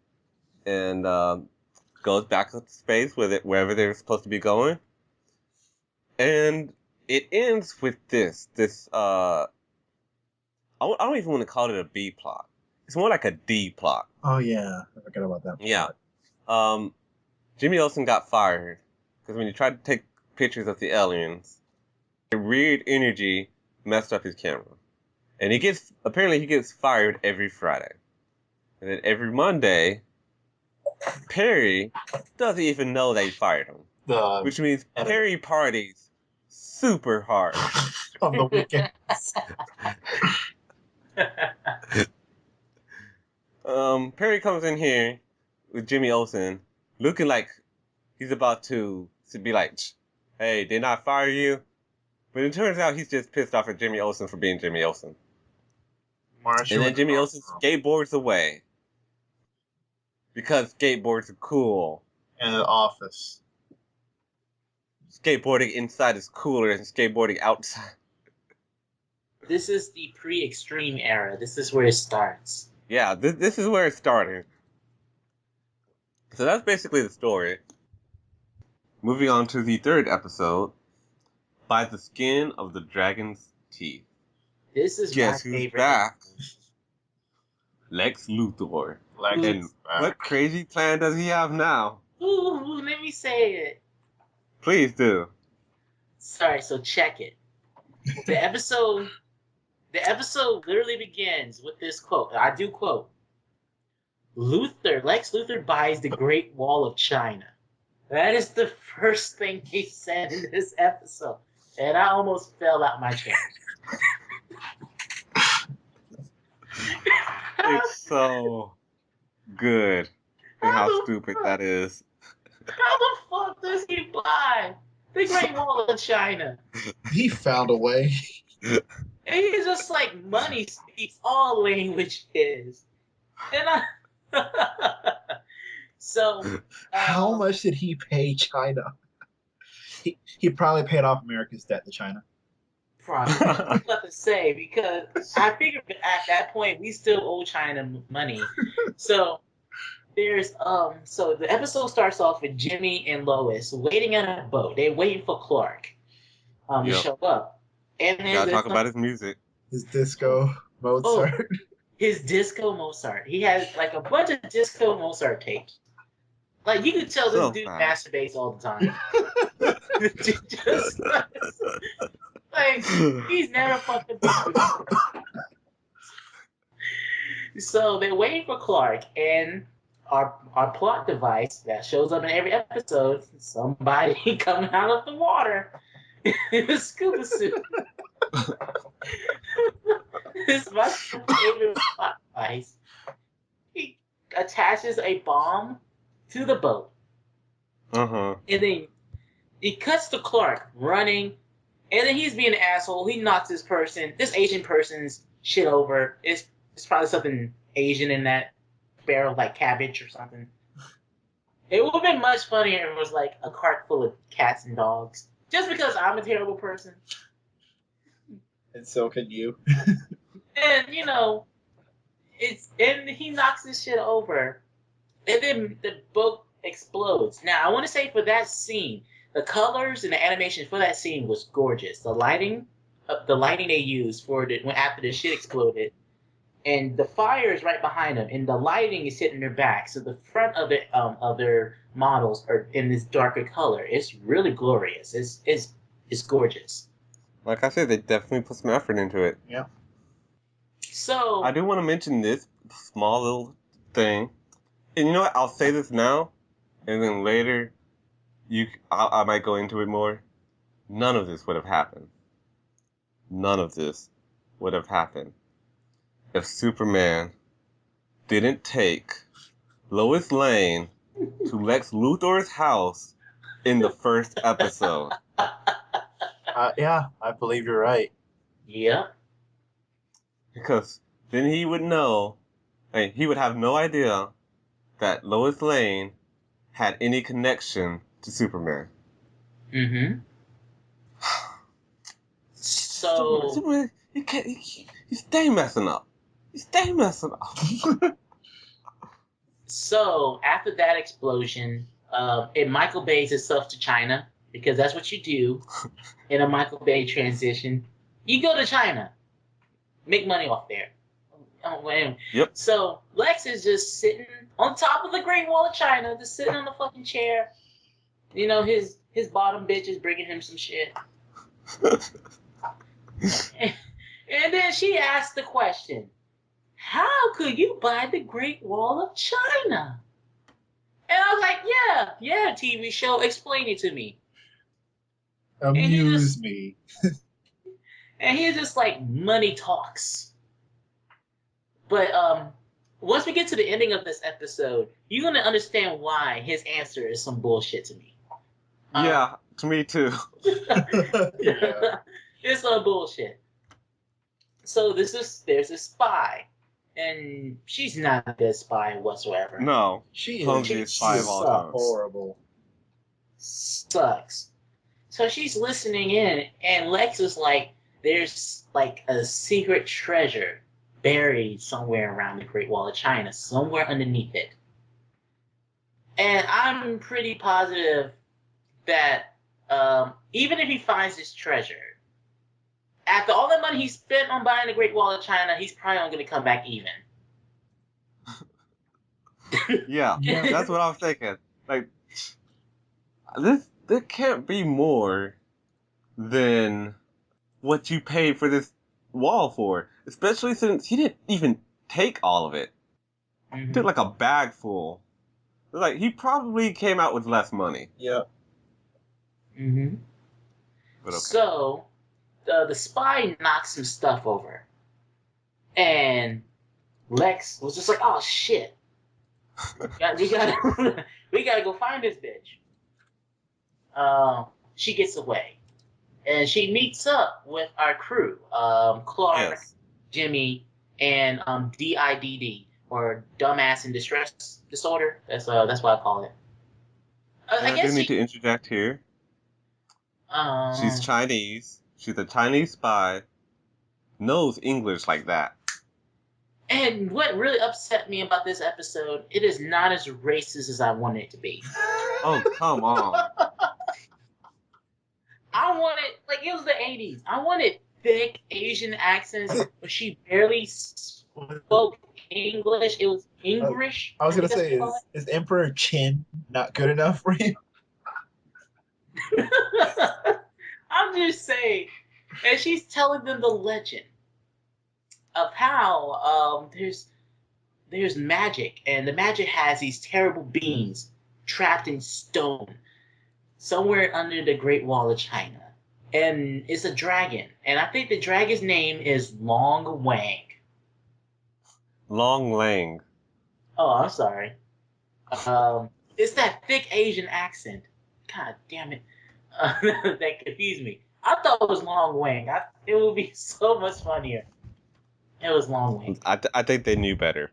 and goes back to space with it wherever they're supposed to be going. And it ends with this. I don't even want to call it a B plot. It's more like a D plot. Oh yeah, I forgot about that. Yeah. Jimmy Olsen got fired because when he tried to take pictures of the aliens, the weird energy messed up his camera. And he gets fired every Friday. And then every Monday, Perry doesn't even know they fired him. Which means Perry parties super hard. On the weekends. Perry comes in here with Jimmy Olsen, looking like he's about to be like, hey, didn't I fire you? But it turns out he's just pissed off at Jimmy Olsen for being Jimmy Olsen. And then Jimmy Olsen skateboards away. Because skateboards are cool. In the office. Skateboarding inside is cooler than skateboarding outside. This is the pre-extreme era. This is where it starts. Yeah, this is where it started. So that's basically the story. Moving on to the third episode. By the Skin of the Dragon's Teeth. This is Guess my who's favorite. back? Lex Luthor. And what crazy plan does he have now? Ooh, let me say it. Please do. Sorry, so check it. The episode literally begins with this quote. I do quote. Lex Luthor buys the Great Wall of China. That is the first thing he said in this episode. And I almost fell out my chair. It's so good. And how stupid that is. How the fuck does he buy the Great Wall of China? He found a way. And he's just like, money speaks all languages. And so... How much did he pay China? He probably paid off America's debt to China. Probably. I was about to say, because I figured at that point we still owe China money. So there's so the episode starts off with Jimmy and Lois waiting on a boat. They're waiting for Clark to show up. And then gotta talk about his music. His disco Mozart. Oh, his disco Mozart. He has like a bunch of disco Mozart tapes. Like you can tell this dude masturbates all the time. Like, he's never fucked a bitch before. So they're waiting for Clark, and our plot device that shows up in every episode, somebody coming out of the water in a scuba suit. This is my favorite plot device. He attaches a bomb to the boat, Uh-huh. and then he cuts to Clark running, and then he's being an asshole. He knocks this Asian person's shit over. It's probably something Asian in that barrel, like cabbage or something. It would have been much funnier if it was like a cart full of cats and dogs. Just because I'm a terrible person. And so can you. And, and he knocks this shit over. And then the boat explodes. Now, I want to say for that scene, the colors and the animation for that scene was gorgeous. The lighting they used for after the shit exploded, and the fire is right behind them, and the lighting is hitting their back. So the front of their models are in this darker color. It's really glorious. It's gorgeous. Like I said, they definitely put some effort into it. Yeah. So I do want to mention this small little thing. And you know what? I'll say this now, and then later, I might go into it more. None of this would have happened. None of this would have happened if Superman didn't take Lois Lane to Lex Luthor's house in the first episode. Yeah, I believe you're right. yeah. Because then he would know, he would have no idea that Lois Lane had any connection to Superman. Mm-hmm. So Superman, he stay messing up. He stay messing up. So after that explosion, it Michael Bay's itself to China, because that's what you do in a Michael Bay transition. You go to China, make money off there. Oh, man. Yep. So Lex is just sitting on top of the Great Wall of China, just sitting on the fucking chair. His bottom bitch is bringing him some shit. And then she asked the question, how could you buy the Great Wall of China? And I was like, yeah, TV show, explain it to me. Amuse me. And he's just like, money talks. But once we get to the ending of this episode, you're going to understand why his answer is some bullshit to me. Yeah, to me too. Yeah. It's some bullshit. So there's a spy, and she's not a good spy whatsoever. No. She Clumsiest spy of all time. horrible. Sucks. So she's listening in, and Lex is like, there's like a secret treasure buried somewhere around the Great Wall of China, somewhere underneath it. And I'm pretty positive that even if he finds this treasure, after all the money he spent on buying the Great Wall of China, he's probably only going to come back even. Yeah, that's what I was thinking. Like, there can't be more than what you paid for this wall for. Especially since he didn't even take all of it. Mm-hmm. He took like a bag full. Like, he probably came out with less money. Yeah. Mm-hmm. But okay. So, the spy knocks some stuff over. And Lex was just like, oh shit. We gotta go find this bitch. She gets away. And she meets up with our crew. Clark, Yes. Jimmy, and DIDD, or Dumbass in Distress Disorder. That's what I call it. I do need to interject here. She's She's Chinese. She's a Chinese spy. Knows English like that. And what really upset me about this episode, it is not as racist as I wanted it to be. Oh, come on. I wanted, like, it was the 80s. I wanted thick Asian accents where she barely spoke English. It was English. I was going to think say, that's what is Emperor Chin not good enough for you? I'm just saying, And she's telling them the legend of how there's magic, and the magic has these terrible beings trapped in stone somewhere under the Great Wall of China. And it's a dragon. And I think the dragon's name is Long Wang. Long Lang. Oh, I'm sorry. It's that thick Asian accent. God damn it. That confused me. I thought it was Long Wang. It would be so much funnier. It was Long Wang. I think they knew better.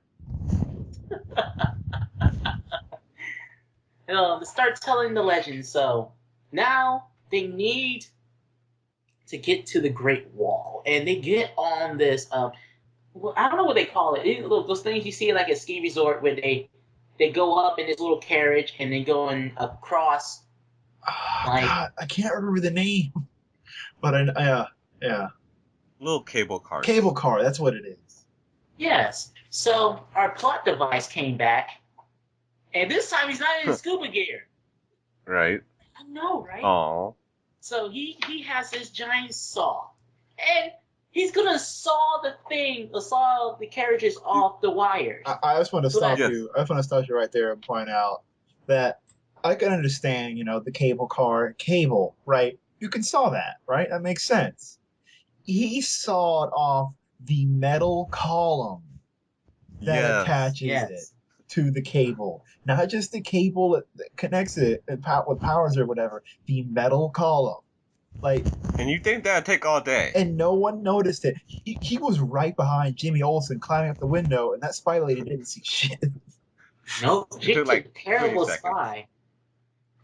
To start telling the legend. So now they need to get to the Great Wall, and they get on this. Well, I don't know what they call it. Those things you see like a ski resort where they go up in this little carriage and they going across. Oh, God, I can't remember the name, but yeah, Little cable car. cable car. That's what it is. Yes. So our plot device came back, and this time he's not in scuba gear. Right. I know, right? Aw. So he has this giant saw, and he's gonna saw the carriages off the wires. I just want to stop Yes. you. I just want to stop you right there and point out that I can understand, the cable car, cable, right? You can saw that, right? That makes sense. He sawed off the metal column that Yes. attaches it Yes. to the cable, not just the cable that connects it with powers or whatever. The metal column, like, And you think that'd take all day? and no one noticed it. He was right behind Jimmy Olsen climbing up the window, and that spy lady didn't see shit. No, It Jake took like took a terrible 20 seconds. spy.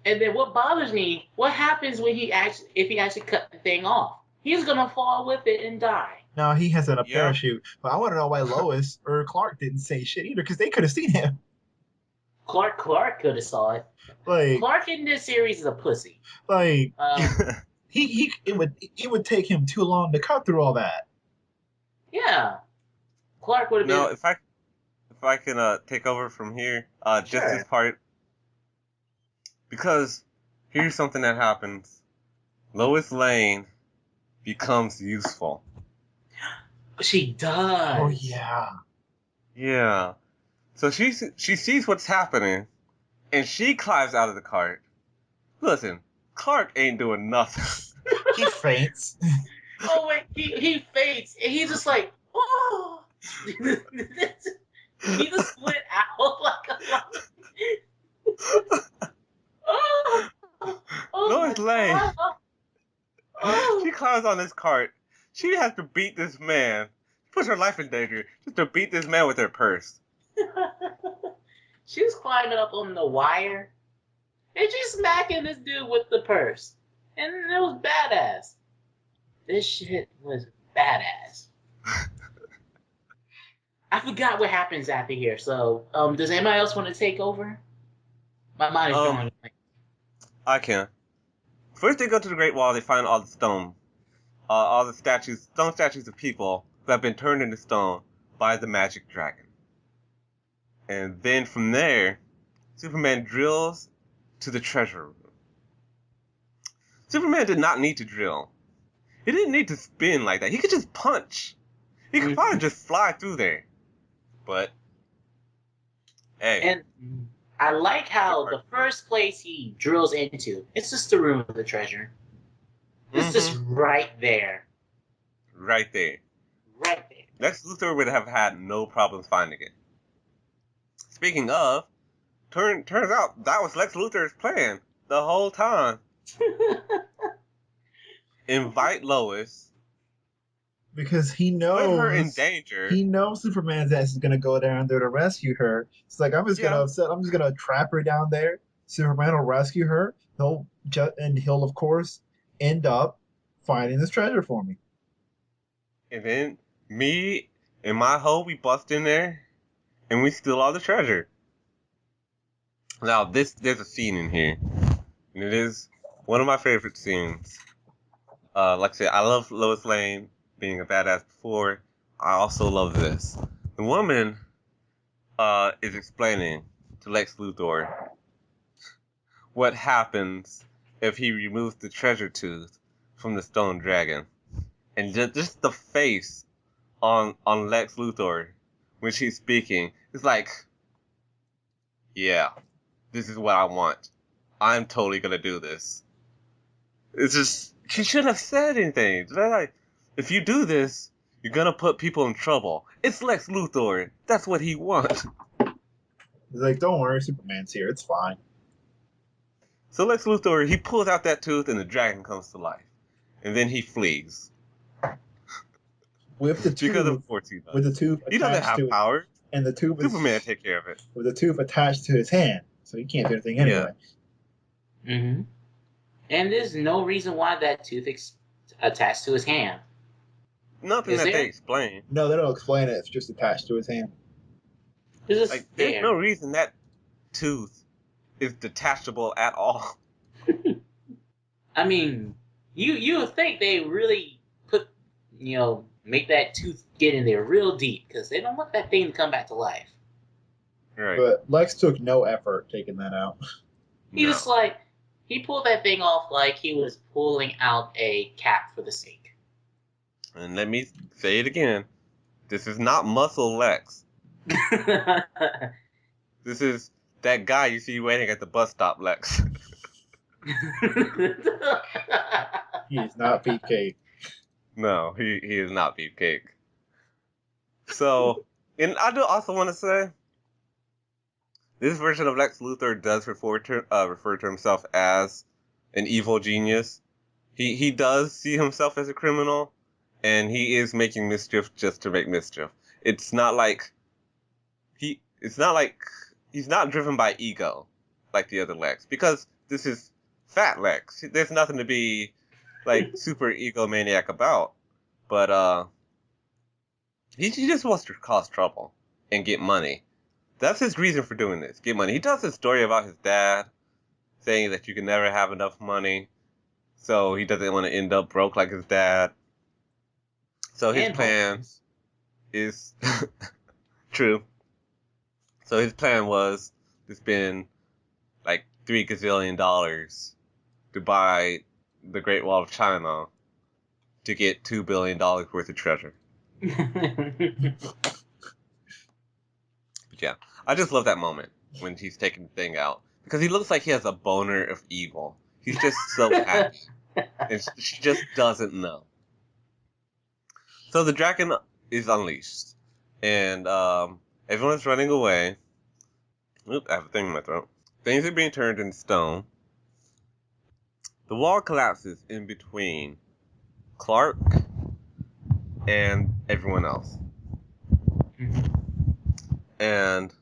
And then what bothers me? What happens when if he actually cut the thing off? He's gonna fall with it and die. No, he has a Yeah. parachute. But I want to know why Lois or Clark didn't say shit either, because they could have seen him. Clark could have saw it. Like, Clark in this series is a pussy. like It it would take him too long to cut through all that. Yeah. Clark would have No, been. if I can take over from here, just Sure. this part, because here's something that happens: Lois Lane becomes useful. She does. Oh yeah. Yeah. So she sees what's happening, and she climbs out of the cart. Listen, Clark ain't doing nothing. He faints. Oh wait, he faints, and he's just like, oh. He just split out like a. Oh, Lois Lane. God. Oh. She climbs on this cart. She has to beat this man. She puts her life in danger just to beat this man with her purse. She was climbing up on the wire, and she's smacking this dude with the purse, and it was badass. This shit was badass. I forgot what happens after here. So, does anybody else want to take over? My mind is drawing. I can. First, they go to the Great Wall. They find all the stone, all the stone statues of people who have been turned into stone by the magic dragon. And then from there, Superman drills to the treasure room. Superman did not need to drill. He didn't need to spin like that. He could just punch. He could probably just fly through there. But, hey. And I like how the first place he drills into, it's just the room of the treasure. It's just right there. Right there. Right there. Lex Luthor would have had no problems finding it. Speaking of, turns out that was Lex Luthor's plan the whole time. Invite Lois. Because he knows Put her in danger. He knows Superman's ass is gonna go down there to rescue her. It's like, I'm just gonna trap her down there. Superman will rescue her. He'll of course end up finding this treasure for me. And then me and my hoe, we bust in there and we steal all the treasure. Now there's a scene in here, and it is one of my favorite scenes. Like I said, I love Lois Lane being a badass before. I also love this. The woman is explaining to Lex Luthor what happens if he removes the treasure tooth from the stone dragon. and just the face on Lex Luthor when she's speaking, it's like, yeah, this is what I want. I'm totally gonna do this. It's just she shouldn't have said anything. They're like, if you do this, you're gonna put people in trouble. It's Lex Luthor. That's what he wants. He's like, don't worry, Superman's here. It's fine. So Lex Luthor, he pulls out that tooth and the dragon comes to life. And then he flees. With the Because of tube, course he does. with the tube He doesn't attached have to it, power. and the tube is Superman take care of it. with the tube attached to his hand, so he can't do anything anyway. Mm-hmm. And there's no reason why that tooth attached to his hand. Nothing Is that there? they explain. No, they don't explain it. It's just attached to his hand. It's just Like, there. there's no reason that tooth is detachable at all. I mean, you would think they really make that tooth get in there real deep because they don't want that thing to come back to life. Right. But Lex took no effort taking that out. He No. just he pulled that thing off like he was pulling out a cap for the sink. And let me say it again. This is not Muscle Lex. This is that guy you see waiting at the bus stop, Lex. He is not Beefcake. No, he is not Beefcake. So, and I do also want to say, this version of Lex Luthor does refer to himself as an evil genius. He does see himself as a criminal, and he is making mischief just to make mischief. It's not like he's not driven by ego like the other Lex, because this is fat Lex. There's nothing to be like super egomaniac about. But he just wants to cause trouble and get money. That's his reason for doing this. Get money. He tells his story about his dad, saying that you can never have enough money, so he doesn't want to end up broke like his dad. So his And plan is true. So his plan was to spend like $3 gazillion to buy the Great Wall of China to get $2 billion worth of treasure. But yeah, I just love that moment when he's taking the thing out, because he looks like he has a boner of evil. He's just so happy, and she just doesn't know. So the dragon is unleashed, and everyone's running away. Oop, I have a thing in my throat. Things are being turned into stone. The wall collapses in between Clark and everyone else. And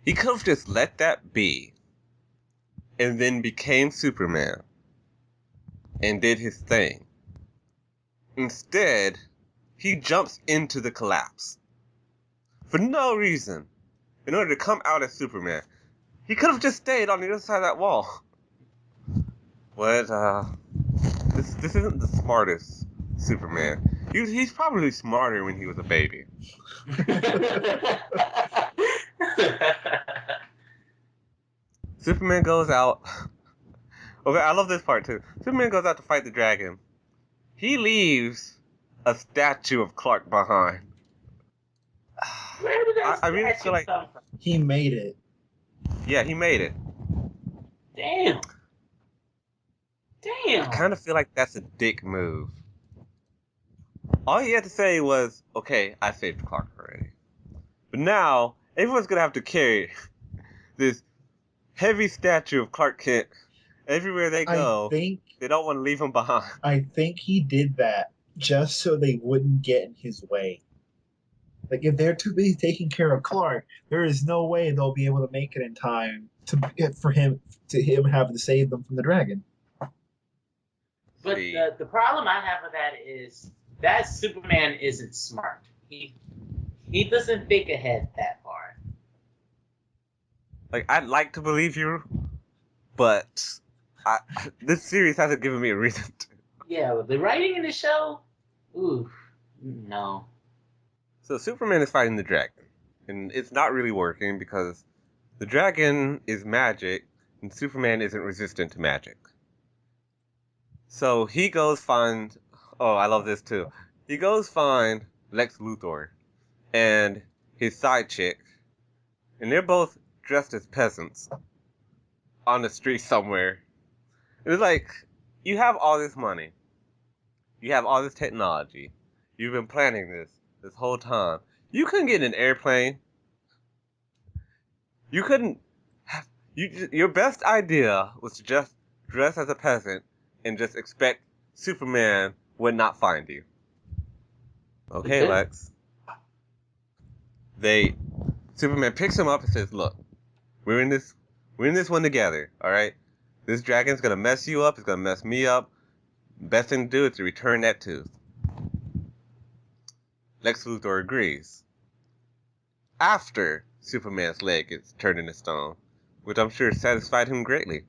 he could have just let that be and then became Superman and did his thing. Instead, he jumps into the collapse for no reason in order to come out as Superman. He could have just stayed on the other side of that wall. But this isn't the smartest Superman. He's probably smarter when he was a baby. Superman goes out. Okay, I love this part too. Superman goes out to fight the dragon. He leaves a statue of Clark behind. Where did that I really statue feel like come from? He made it. yeah, he made it. Damn. I kind of feel like that's a dick move. All he had to say was, "Okay, I saved Clark already." But now everyone's gonna have to carry this heavy statue of Clark Kent everywhere they go. They don't want to leave him behind. I think he did that just so they wouldn't get in his way. Like, if they're too busy taking care of Clark, there is no way they'll be able to make it in time for him having to save them from the dragon. But the problem I have with that is that Superman isn't smart. He doesn't think ahead that far. Like, I'd like to believe you, but this series hasn't given me a reason to. Yeah, but the writing in the show, ooh, no. So Superman is fighting the dragon, and it's not really working because the dragon is magic, and Superman isn't resistant to magic. So he goes find. Oh, I love this too. He goes find Lex Luthor and his side chick, and they're both dressed as peasants on the street somewhere. It's like, you have all this money, you have all this technology, you've been planning this whole time. You couldn't get in an airplane. You couldn't. Your best idea was to just dress as a peasant and just expect Superman would not find you. Okay, Okay. Lex. Superman picks him up and says, "Look, we're in this one together. All right. This dragon's gonna mess you up. It's gonna mess me up. Best thing to do is to return that tooth." Lex Luthor agrees. After Superman's leg gets turned into stone, which I'm sure satisfied him greatly.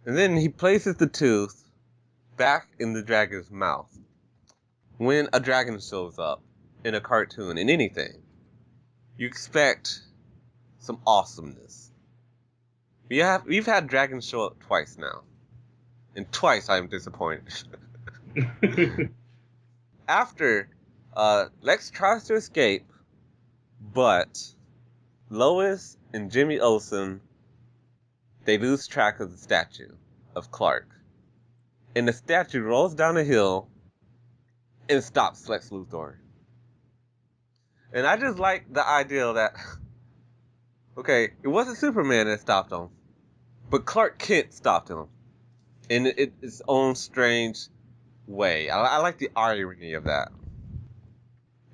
And then he places the tooth back in the dragon's mouth. When a dragon shows up in a cartoon, in anything, you expect some awesomeness. We've had dragons show up twice now, and twice I am disappointed. After Lex tries to escape, but Lois and Jimmy Olsen, they lose track of the statue of Clark, and the statue rolls down a hill and stops Lex Luthor. And I just like the idea that, okay, it wasn't Superman that stopped him, but Clark Kent stopped him in its own strange way. I like the irony of that.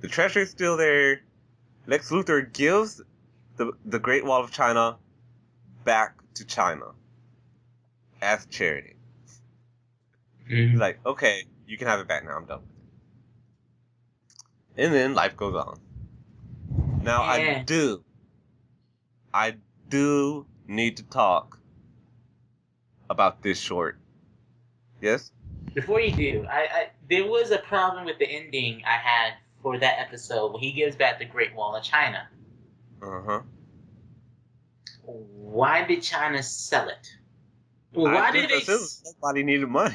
The treasure is still there. Lex Luthor gives the Great Wall of China back to China as charity. He's like, okay, you can have it back now. I'm done. And then life goes on. Now Yeah. I do need to talk about this short. Yes? Before you do, I there was a problem with the ending I had for that episode when he gives back the Great Wall of China. Uh-huh. Why did China sell it? I just assumed somebody needed money.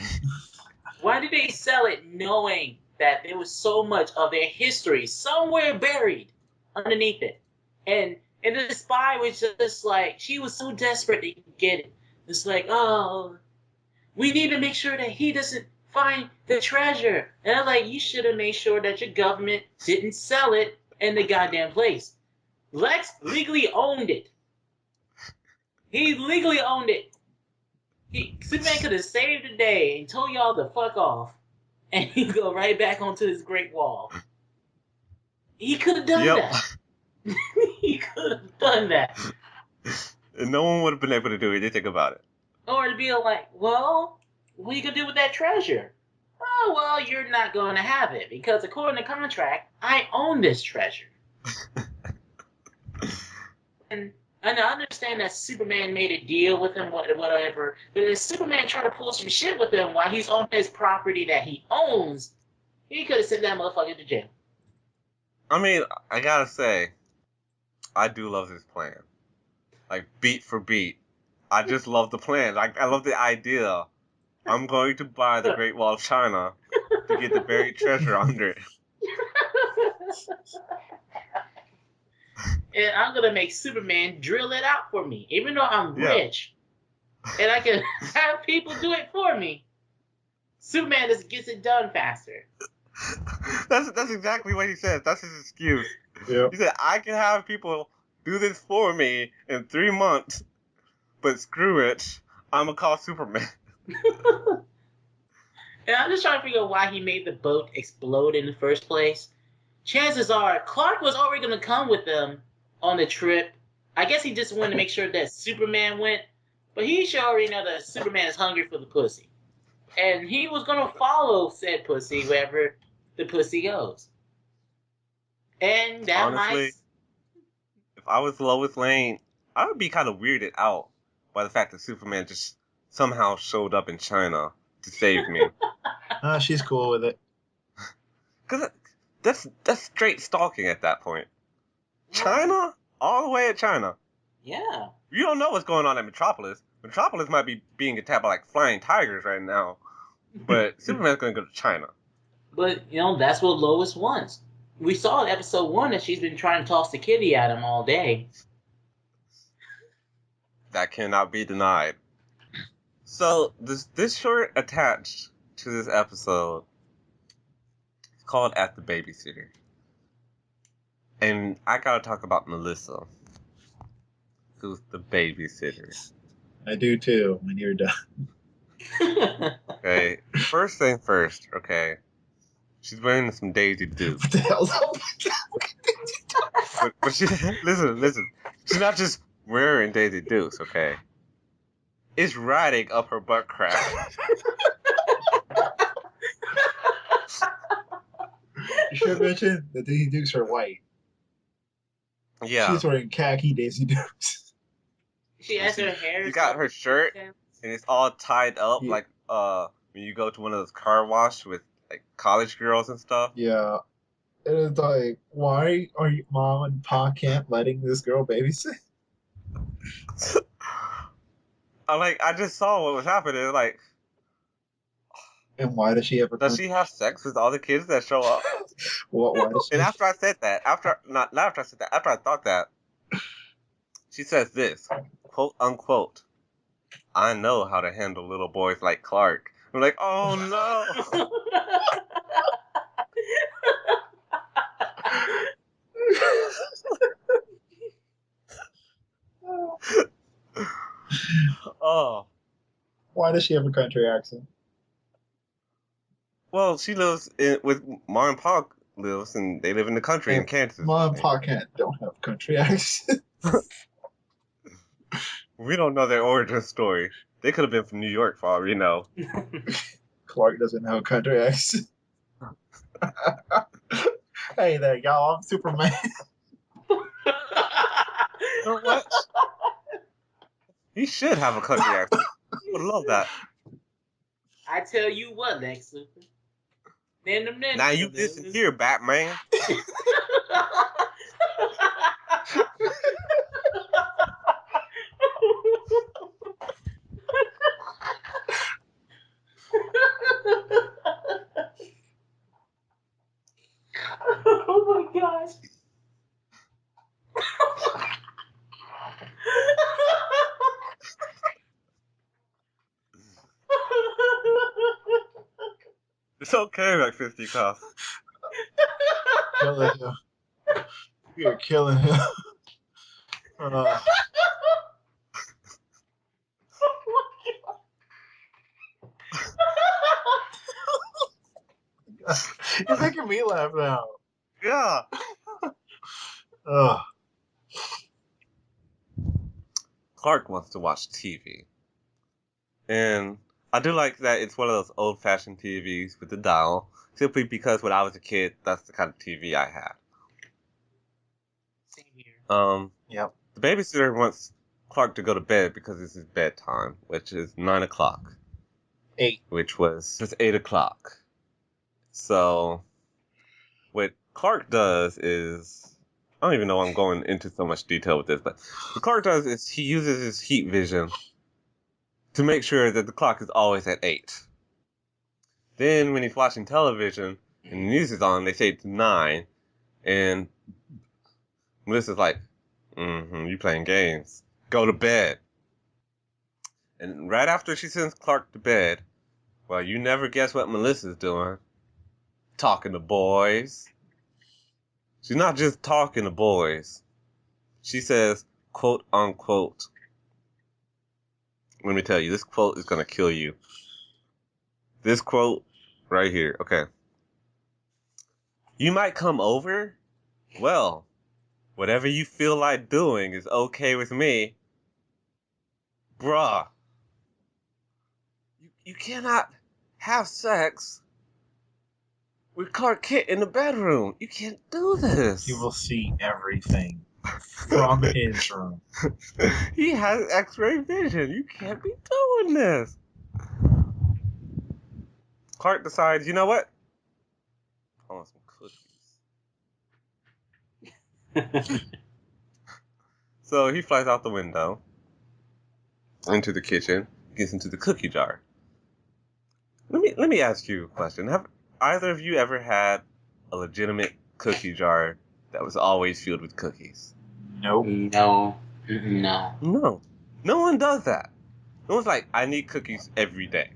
Why did they sell it knowing that there was so much of their history somewhere buried underneath it? And the spy was just like, she was so desperate to get it. It's like, oh, we need to make sure that he doesn't find the treasure. And I'm like, you should have made sure that your government didn't sell it in the goddamn place. Lex legally owned it. He legally owned it. Superman could have saved the day and told y'all to fuck off, and he'd go right back onto his Great Wall. He could have done that. He could have done that. And no one would have been able to do anything about it. Or to be like, well, what are you going to do with that treasure? Oh, well, you're not going to have it, because according to contract, I own this treasure. And I understand that Superman made a deal with him, whatever, but if Superman tried to pull some shit with him while he's on his property that he owns, he could have sent that motherfucker to jail. I mean, I gotta say, I do love this plan. Like, beat for beat. I just love the plan. Like, I love the idea. I'm going to buy the Great Wall of China to get the buried treasure under it. And I'm going to make Superman drill it out for me. Even though I'm rich and I can have people do it for me, Superman just gets it done faster. That's exactly what he says. That's his excuse. Yep. He said, I can have people do this for me in 3 months, but screw it. I'm going to call Superman. And I'm just trying to figure out why he made the boat explode in the first place. Chances are Clark was already going to come with them on the trip. I guess he just wanted to make sure that Superman went, but he should already know that Superman is hungry for the pussy. And he was going to follow said pussy wherever the pussy goes. And that Honestly, if I was Lois Lane, I would be kind of weirded out by the fact that Superman just somehow showed up in China to save me. She's cool with it. Because that's straight stalking at that point. China? All the way at China. Yeah. You don't know what's going on at Metropolis, Metropolis might be being attacked by like flying tigers right now, but Superman's gonna go to China. But that's what Lois wants. We saw in episode 1 that she's been trying to toss the kitty at him all day. That cannot be denied. So this short attached to this episode is called At the Babysitter. And I gotta talk about Melissa, who's the babysitter. I do too, when you're done. Okay, first thing first, okay. She's wearing some Daisy Dukes. What the hell's up? But she, listen. She's not just wearing Daisy Dukes, okay? It's riding up her butt crack. You should mention that Daisy Dukes are white. Yeah. She's wearing khaki Daisy Dukes. She has her hair. You got her shirt, and it's all tied up like when you go to one of those car wash with like college girls and stuff. Yeah. And it's like, why are you, Mom and Pa Kent letting this girl babysit? I just saw what was happening. Like, And why does she have a does she have sex with all the kids that show up? Why does she? And after I said that, after I thought that, she says this, quote unquote, I know how to handle little boys like Clark. I'm like, oh no. Oh. Why does she have a country accent? Well, she lives with Ma and Pa lives, and they live in the country in Kansas. Ma and Pa Kent don't have country accent. We don't know their origin story. They could have been from New York for all we know. Clark doesn't have a country accent. Hey there, y'all. I'm Superman. You know what? He should have a country accent. I would love that. I tell you what, Lex Luthor. Now you listen here, Batman. Oh my gosh. It's okay, McFisticuffs. Killing him. You're killing him. You're making me laugh now. Yeah. Clark wants to watch TV. And I do like that it's one of those old-fashioned TVs with the dial, simply because when I was a kid, that's the kind of TV I had. Same here. Yep. The babysitter wants Clark to go to bed because it's his bedtime, which is 9 o'clock. 8. Which was just 8 o'clock. So, what Clark does is, I don't even know I'm going into so much detail with this, but what Clark does is he uses his heat vision to make sure that the clock is always at 8. Then when he's watching television and the news is on, they say it's 9, and Melissa's like, you playing games. Go to bed. And right after she sends Clark to bed, well, you never guess what Melissa's doing. Talking to boys. She's not just talking to boys. She says, quote unquote. Let me tell you, this quote is going to kill you. This quote right here. Okay. You might come over. Well, whatever you feel like doing is okay with me. Bruh. You cannot have sex with Clark Kent in the bedroom. You can't do this. You will see everything from his room. He has X-ray vision. You can't be doing this. Clark decides, you know what? I want some cookies. So he flies out the window. into the kitchen, gets into the cookie jar. Let me ask you a question. Have either of you ever had a legitimate cookie jar that was always filled with cookies? Nope. No. No. No. No one does that. No one's like, I need cookies every day.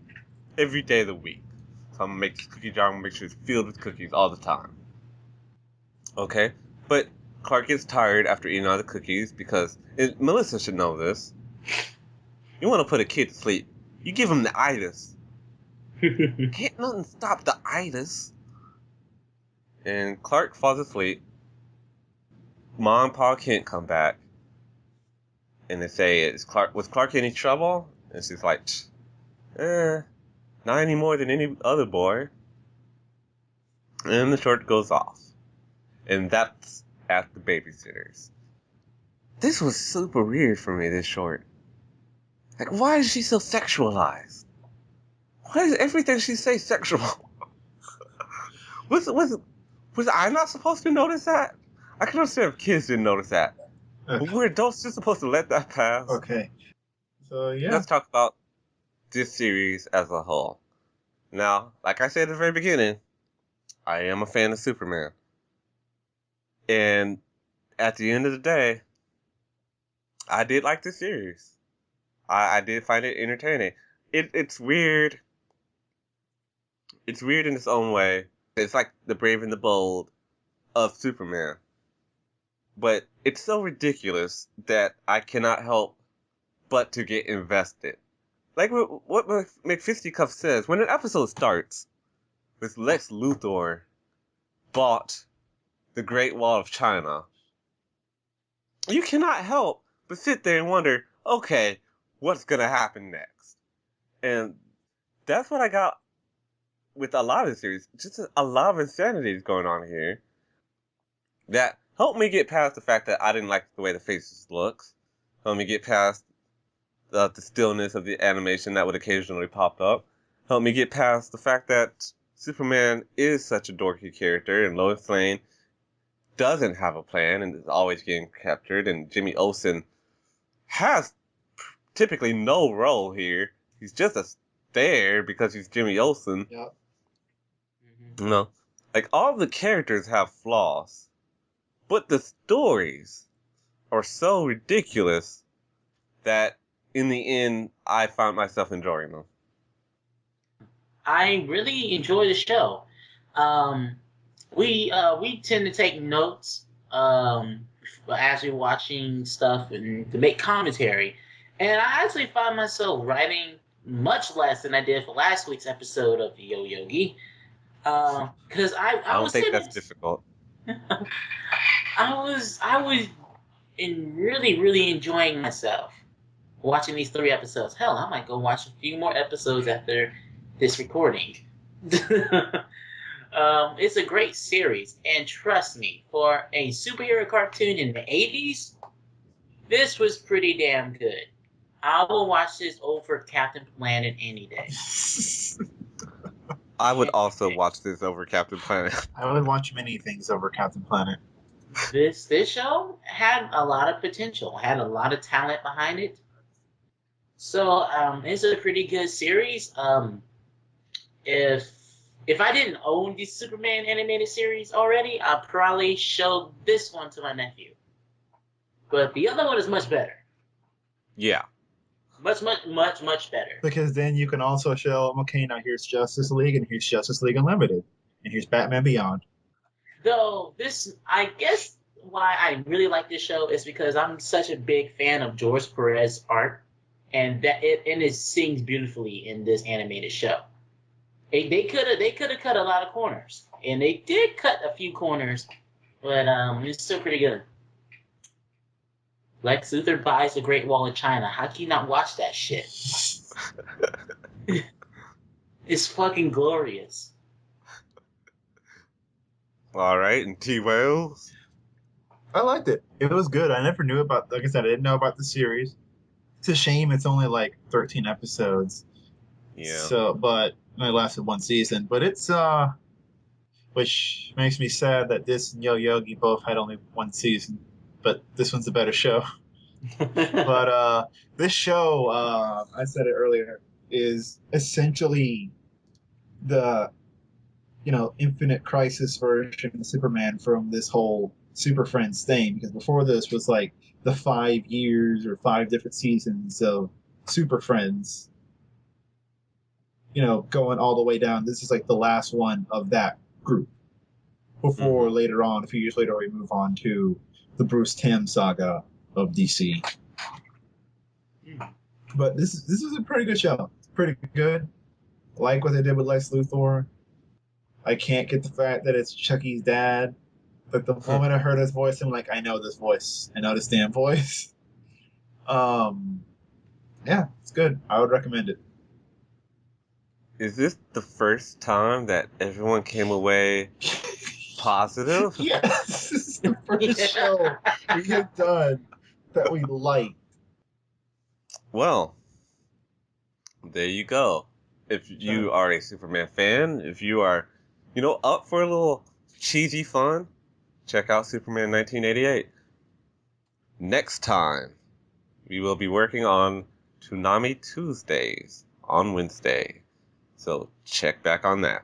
Every day of the week. So I'm gonna make this cookie jar, I'm gonna make sure it's filled with cookies all the time. Okay? But Clark gets tired after eating all the cookies because Melissa should know this. You want to put a kid to sleep, you give him the itis. Can't nothing stop the itis. And Clark falls asleep. Mom and Pa can't come back. And they say, was Clark in any trouble? And she's like, not any more than any other boy. And the short goes off. And that's at the babysitters. This was super weird for me, this short. Like, why is she so sexualized? Why is everything she says sexual? Was I not supposed to notice that? I can understand if kids didn't notice that. But we're adults just supposed to let that pass. Okay. So, yeah. Let's talk about this series as a whole. Now, like I said at the very beginning, I am a fan of Superman. And at the end of the day, I did like this series. I did find it entertaining. It's weird. It's weird in its own way. It's like the brave and the bold of Superman. But it's so ridiculous that I cannot help but to get invested. Like what McFisticuffs says, when an episode starts with Lex Luthor bought the Great Wall of China, you cannot help but sit there and wonder, okay, what's going to happen next? And that's what I got with a lot of the series. Just a lot of insanity is going on here that helped me get past the fact that I didn't like the way the faces looks. Helped me get past the stillness of the animation that would occasionally pop up. Helped me get past the fact that Superman is such a dorky character and Lois Lane doesn't have a plan and is always getting captured, and Jimmy Olsen has typically no role here. He's just there because he's Jimmy Olsen. Yep. You know, like all the characters have flaws, but the stories are so ridiculous that in the end, I found myself enjoying them. I really enjoy the show. We tend to take notes as we're watching stuff and to make commentary. And I actually found myself writing much less than I did for last week's episode of Yo Yogi. Because I don't was think that's difficult. I was really enjoying myself watching these 3 episodes. Hell, I might go watch a few more episodes after this recording. It's a great series, and trust me, for a superhero cartoon in the 80s, this was pretty damn good. I will watch this over Captain Planet any day. I would also watch this over Captain Planet. I would watch many things over Captain Planet. This show had a lot of potential, had a lot of talent behind it. So it's a pretty good series. If I didn't own the Superman animated series already, I'd probably show this one to my nephew. But the other one is much better. Yeah. Much better. Because then you can also show them, okay, now here's Justice League, and here's Justice League Unlimited, and here's Batman Beyond. Though I guess why I really like this show is because I'm such a big fan of George Perez's art, and it sings beautifully in this animated show. They could have cut a lot of corners, and they did cut a few corners, but it's still pretty good. Lex Luthor buys the Great Wall of China. How can you not watch that shit? It's fucking glorious. All right, and T. Wales? I liked it. It was good. I never knew about, like I said, I didn't know about the series. It's a shame it's only like 13 episodes. Yeah. So, but it only lasted 1 season. But it's, which makes me sad that this and Yo Yogi both had only 1 season. But this one's a better show. But this show, I said it earlier, is essentially the Infinite Crisis version of Superman from this whole Super Friends thing. Because before this was like the 5 years or 5 different seasons of Super Friends, going all the way down. This is like the last one of that group. Before later on, a few years later, we move on to the Bruce Timm saga of DC. But this is a pretty good show. It's pretty good. Like what they did with Lex Luthor. I can't get the fact that it's Chucky's dad. But the moment I heard his voice, I'm like, I know this voice. I know this damn voice. Yeah, it's good. I would recommend it. Is this the first time that everyone came away positive? Yes, this is the first show we have done that we liked. Well, there you go. If you are a Superman fan, if you are, up for a little cheesy fun, check out Superman 1988. Next time, we will be working on Toonami Tuesdays on Wednesday. So check back on that.